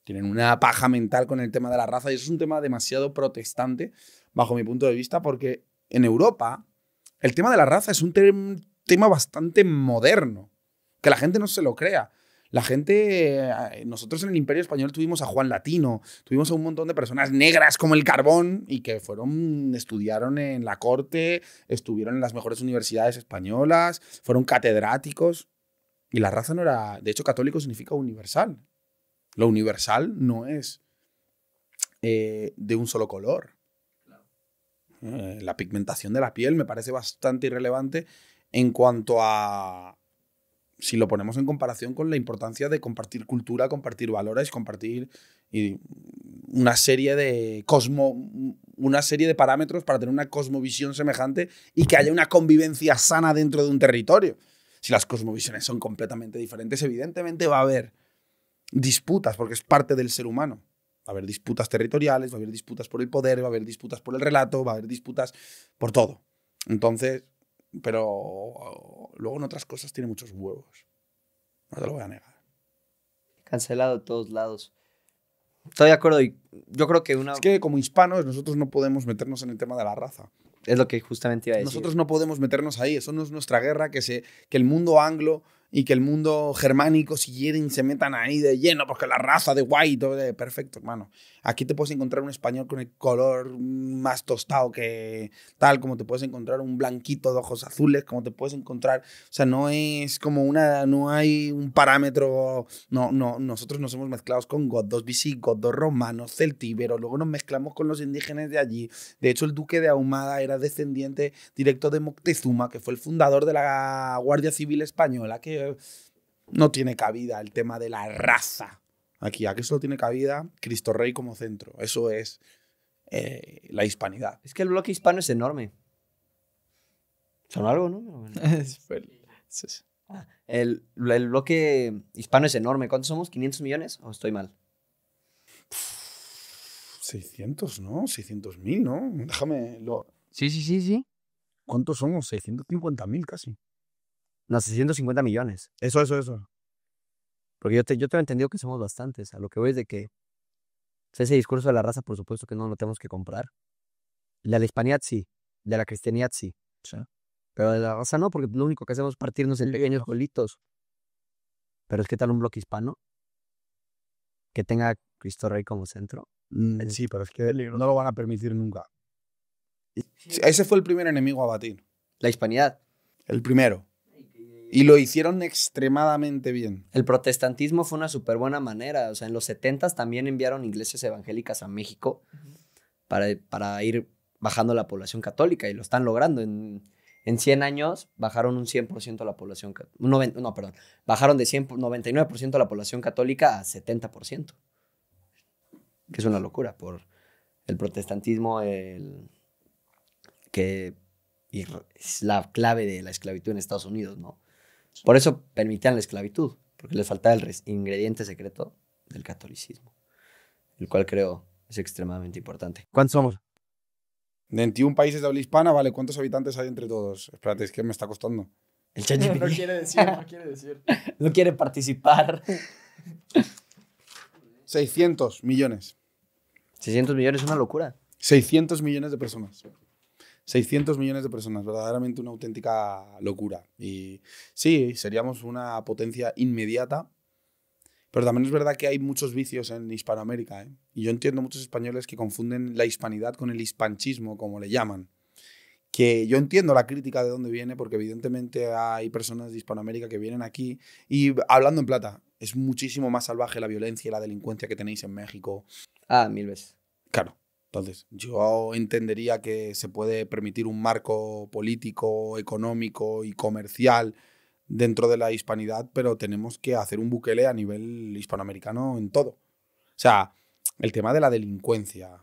Tienen una paja mental con el tema de la raza, y eso es un tema demasiado protestante, bajo mi punto de vista, porque en Europa el tema de la raza es un tema bastante moderno, que la gente no se lo crea. La gente, nosotros en el Imperio Español tuvimos a Juan Latino, tuvimos a un montón de personas negras como el carbón y que estudiaron en la corte, estuvieron en las mejores universidades españolas, fueron catedráticos, y la raza no era, de hecho, católico significa universal. Lo universal no es de un solo color. La pigmentación de la piel me parece bastante irrelevante en cuanto a, si lo ponemos en comparación con la importancia de compartir cultura, compartir valores, compartir una serie de parámetros para tener una cosmovisión semejante y que haya una convivencia sana dentro de un territorio. Si las cosmovisiones son completamente diferentes, evidentemente va a haber disputas, porque es parte del ser humano. Va a haber disputas territoriales, va a haber disputas por el poder, va a haber disputas por el relato, va a haber disputas por todo. Entonces, pero luego en otras cosas tiene muchos huevos. No te lo voy a negar. Cancelado de todos lados. Estoy de acuerdo, y yo creo que Es que como hispanos nosotros no podemos meternos en el tema de la raza. es lo que justamente iba a decir. Nosotros no podemos meternos ahí. Eso no es nuestra guerra, que el mundo anglo y que el mundo germánico siguieran y se metan ahí de lleno, porque la raza de white, perfecto, hermano. Aquí te puedes encontrar un español con el color más tostado que tal, como te puedes encontrar un blanquito de ojos azules, como te puedes encontrar, o sea, no es como no hay un parámetro, no, nosotros nos hemos mezclado con godos, visigodos, romanos, celtíberos, luego nos mezclamos con los indígenas de allí. De hecho, el duque de Ahumada era descendiente directo de Moctezuma, que fue el fundador de la Guardia Civil Española, que no tiene cabida el tema de la raza. Aquí solo tiene cabida Cristo Rey como centro. Eso es la hispanidad. Es que el bloque hispano es enorme. Son algo, ¿no? El bloque hispano es enorme. ¿Cuántos somos? ¿500 millones? ¿O estoy mal? 600, ¿no? 600.000, ¿no? Déjame... Sí. ¿Cuántos somos? 650.000 casi. No, 650 millones. Eso. Porque yo tengo entendido que somos bastantes. A lo que voy es de que ese discurso de la raza, por supuesto que no lo tenemos que comprar. De la hispanidad sí. De la cristianidad sí. Pero de la raza no, porque lo único que hacemos es partirnos en pequeños pueblitos. Pero es que tal un bloque hispano que tenga Cristo Rey como centro. Sí, pero es que no lo van a permitir nunca. Ese fue el primer enemigo a batir. La hispanidad. El primero. Y lo hicieron extremadamente bien. El protestantismo fue una súper buena manera. O sea, en los 70s también enviaron iglesias evangélicas a México para ir bajando la población católica y lo están logrando. En 100 años bajaron un 100% la población bajaron de 99% la población católica a 70%. Que es una locura por el protestantismo, que es la clave de la esclavitud en Estados Unidos, ¿no? Por eso permitían la esclavitud, porque les faltaba el ingrediente secreto del catolicismo, el cual creo es extremadamente importante. ¿Cuántos somos? 21 países de habla hispana, vale, ¿cuántos habitantes hay entre todos? Espérate, es que me está costando. El ChatGPT No quiere decir, no quiere decir. no quiere participar. 600 millones. 600 millones es una locura. 600 millones de personas. 600 millones de personas, verdaderamente una auténtica locura. Y sí, seríamos una potencia inmediata, pero también es verdad que hay muchos vicios en Hispanoamérica, ¿eh? Y yo entiendo muchos españoles que confunden la hispanidad con el hispanchismo, como le llaman. Que yo entiendo la crítica de dónde viene, porque evidentemente hay personas de Hispanoamérica que vienen aquí y hablando en plata, es muchísimo más salvaje la violencia y la delincuencia que tenéis en México. Ah, 1000 veces. Claro. Entonces, yo entendería que se puede permitir un marco político, económico y comercial dentro de la hispanidad, pero tenemos que hacer un Bukele a nivel hispanoamericano en todo. O sea, el tema de la delincuencia,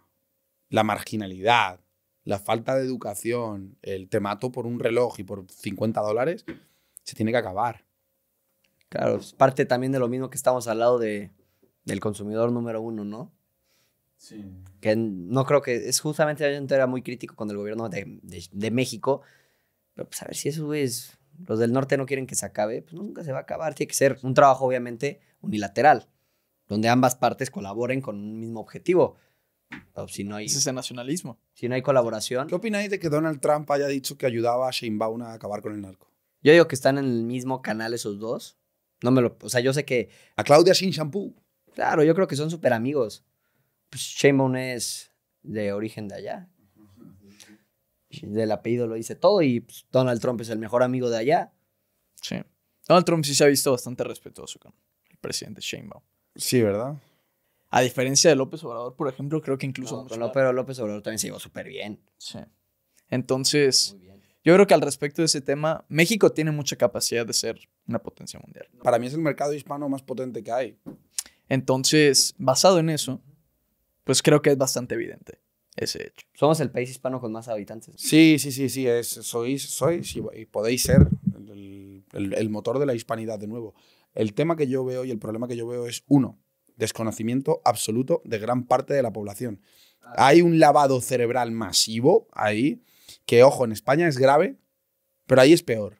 la marginalidad, la falta de educación, el te mato por un reloj y por $50, se tiene que acabar. Claro, es parte también de lo mismo que estamos al lado del consumidor número uno, ¿no? Sí. Que no creo que... Es justamente, yo era muy crítico con el gobierno de México, pero pues a ver si esos güeyes, los del norte no quieren que se acabe, pues nunca se va a acabar. Tiene que ser un trabajo obviamente unilateral, donde ambas partes colaboren con un mismo objetivo. O si no hay, Ese es el nacionalismo. si no hay colaboración... ¿Qué opináis de que Donald Trump haya dicho que ayudaba a Sheinbaum a acabar con el narco? Yo digo que están en el mismo canal esos dos. O sea, yo sé que... A Claudia Sin Shampoo. Claro, yo creo que son súper amigos. Pues Sheinbaum es de origen de allá. Del apellido lo dice todo y pues, Donald Trump es el mejor amigo de allá. Sí. Donald Trump sí se ha visto bastante respetuoso con el presidente Sheinbaum. Sí, ¿verdad? A diferencia de López Obrador, por ejemplo, creo que incluso... No, mucho con más. López Obrador también se llevó súper bien. Sí. Entonces, Muy bien. yo creo que al respecto de ese tema, México tiene mucha capacidad de ser una potencia mundial. Para mí es el mercado hispano más potente que hay. Entonces, basado en eso, pues creo que es bastante evidente ese hecho. Somos el país hispano con más habitantes. Sí, sois y podéis ser el motor de la hispanidad de nuevo. El tema que yo veo y el problema que yo veo es, uno, desconocimiento absoluto de gran parte de la población. Hay un lavado cerebral masivo ahí, que, ojo, en España es grave, pero ahí es peor.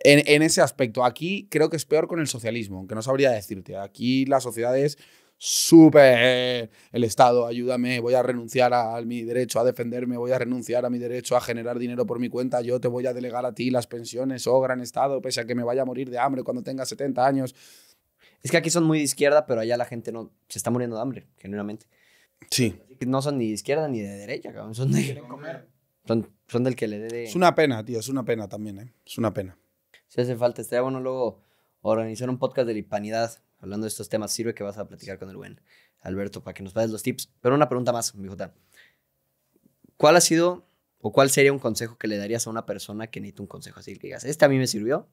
En ese aspecto, aquí creo que es peor con el socialismo, aunque no sabría decirte. Aquí la sociedad es súper... El Estado, ayúdame, voy a renunciar a mi derecho a defenderme, voy a renunciar a mi derecho a generar dinero por mi cuenta, yo te voy a delegar a ti las pensiones, oh gran Estado, pese a que me vaya a morir de hambre cuando tenga 70 años. Es que aquí son muy de izquierda, pero allá la gente no se está muriendo de hambre, genuinamente. Sí. No son ni de izquierda ni de derecha, cabrón. Son del que le dé de... Es una pena, tío, es una pena también, ¿eh? Es una pena. Si hace falta, estaría bueno luego organizar un podcast de la hispanidad hablando de estos temas. Sirve que vas a platicar con el buen Alberto para que nos pases los tips. Pero una pregunta más, mi Jota. ¿Cuál ha sido o cuál sería un consejo que le darías a una persona que necesita un consejo así? Que digas, este a mí me sirvió,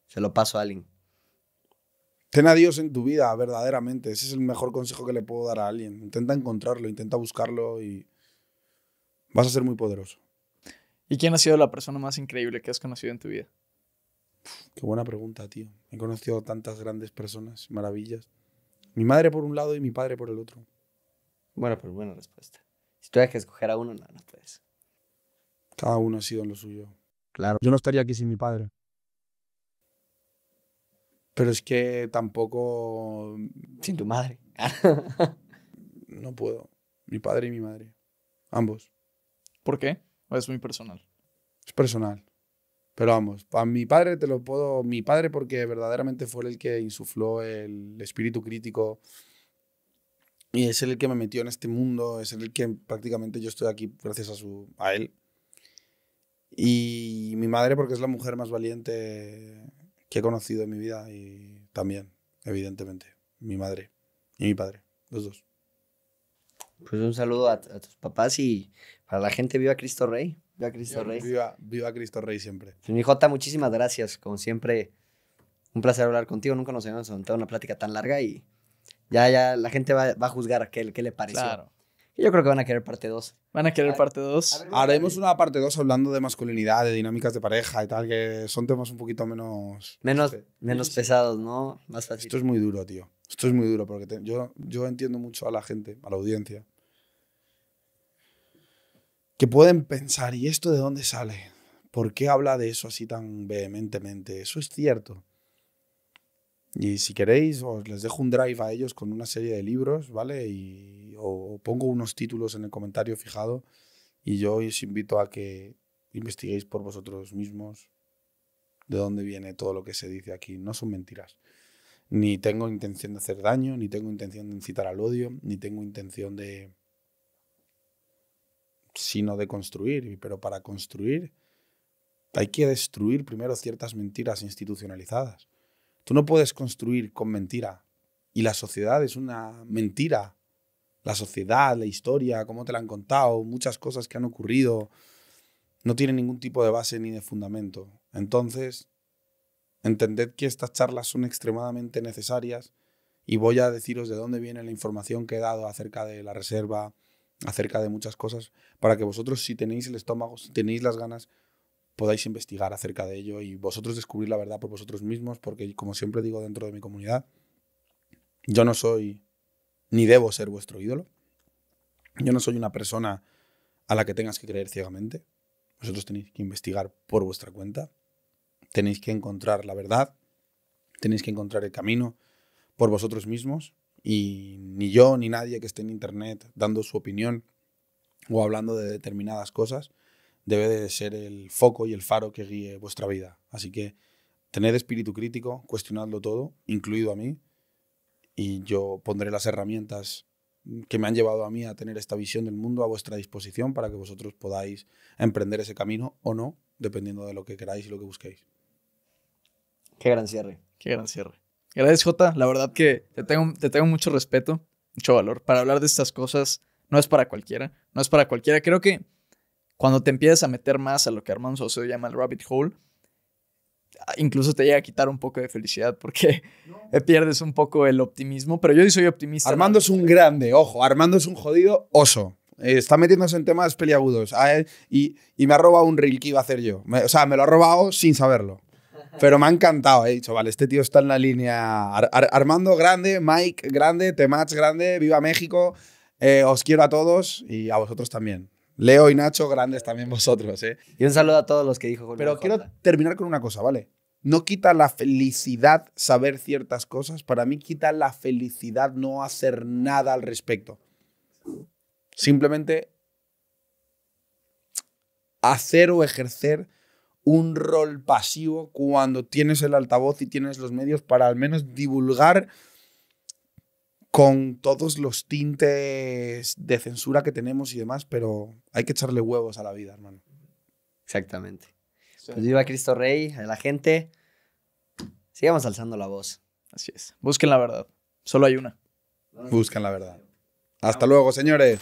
se lo paso a alguien. Ten a Dios en tu vida, verdaderamente. Ese es el mejor consejo que le puedo dar a alguien. Intenta encontrarlo, intenta buscarlo y vas a ser muy poderoso. ¿Y quién ha sido la persona más increíble que has conocido en tu vida? Qué buena pregunta, tío. He conocido tantas grandes personas, maravillas. Mi madre por un lado y mi padre por el otro. Bueno, pues buena respuesta. Si tuvieras que escoger a uno, no puedes. Cada uno ha sido en lo suyo. Claro. Yo no estaría aquí sin mi padre. Pero es que tampoco... Sin tu madre. No puedo. Mi padre y mi madre. Ambos. ¿Por qué? ¿O es muy personal? Es personal. Pero vamos, a mi padre te lo puedo... Mi padre porque verdaderamente fue el que insufló el espíritu crítico y es el que me metió en este mundo, es el que prácticamente yo estoy aquí gracias a él. Y mi madre, porque es la mujer más valiente que he conocido en mi vida. Y también, evidentemente, mi madre y mi padre, los dos. Pues un saludo a tus papás y para la gente, viva Cristo Rey. Viva Cristo Rey. Viva Cristo Rey siempre. Pues, mi Jota, muchísimas gracias. Como siempre, un placer hablar contigo. Nunca nos habíamos aventado una plática tan larga y ya la gente va a juzgar qué le pareció. Claro. Y yo creo que van a querer parte 2. ¿Van a querer parte 2? Haremos una parte 2 hablando de masculinidad, de dinámicas de pareja y tal, que son temas un poquito menos... Menos pesados, ¿no? Más fácil. Esto es muy duro, tío. Esto es muy duro porque yo entiendo mucho a la gente, a la audiencia, que pueden pensar, ¿y esto de dónde sale? ¿Por qué habla de eso así tan vehementemente? Eso es cierto. Y si queréis, os les dejo un drive a ellos con una serie de libros, ¿vale? O pongo unos títulos en el comentario fijado y yo os invito a que investiguéis por vosotros mismos de dónde viene todo lo que se dice aquí. No son mentiras. Ni tengo intención de hacer daño, ni tengo intención de incitar al odio, ni tengo intención de... sino de construir. Pero para construir hay que destruir primero ciertas mentiras institucionalizadas. Tú no puedes construir con mentira. Y la sociedad es una mentira. La sociedad, la historia, cómo te la han contado, muchas cosas que han ocurrido, no tienen ningún tipo de base ni de fundamento. Entonces, entended que estas charlas son extremadamente necesarias y voy a deciros de dónde viene la información que he dado acerca de la reserva, acerca de muchas cosas, para que vosotros, si tenéis el estómago, si tenéis las ganas, podáis investigar acerca de ello y vosotros descubrir la verdad por vosotros mismos, porque como siempre digo dentro de mi comunidad, yo no soy ni debo ser vuestro ídolo. Yo no soy una persona a la que tengas que creer ciegamente. Vosotros tenéis que investigar por vuestra cuenta. Tenéis que encontrar la verdad. Tenéis que encontrar el camino por vosotros mismos. Y ni yo ni nadie que esté en internet dando su opinión o hablando de determinadas cosas debe de ser el foco y el faro que guíe vuestra vida. Así que tened espíritu crítico, cuestionadlo todo, incluido a mí, y yo pondré las herramientas que me han llevado a mí a tener esta visión del mundo a vuestra disposición para que vosotros podáis emprender ese camino o no, dependiendo de lo que queráis y lo que busquéis. Qué gran cierre. Qué gran cierre. Gracias, Jota. La verdad que te tengo mucho respeto, mucho valor. Para hablar de estas cosas no es para cualquiera. No es para cualquiera. Creo que cuando te empiezas a meter más a lo que Armando Saucedo llama el rabbit hole, incluso te llega a quitar un poco de felicidad porque pierdes un poco el optimismo. Pero yo sí soy optimista. Armando es un grande, ojo. Armando es un jodido oso. Está metiéndose en temas peliagudos. Y me ha robado un reel que iba a hacer yo. Me lo ha robado sin saberlo. Pero me ha encantado. He dicho, vale, este tío está en la línea. Armando, grande. Mike, grande. Temach, grande. Viva México. Os quiero a todos y a vosotros también. Leo y Nacho, grandes también vosotros. Y un saludo a todos los que dijo Julio. Pero quiero terminar con una cosa, ¿vale? No quita la felicidad saber ciertas cosas. Para mí quita la felicidad no hacer nada al respecto. Simplemente hacer o ejercer un rol pasivo cuando tienes el altavoz y tienes los medios para al menos divulgar con todos los tintes de censura que tenemos y demás, pero hay que echarle huevos a la vida, hermano. Exactamente. Pues viva Cristo Rey, a la gente. Sigamos alzando la voz. Así es. Busquen la verdad. Solo hay una. Buscan la verdad. Hasta luego, señores.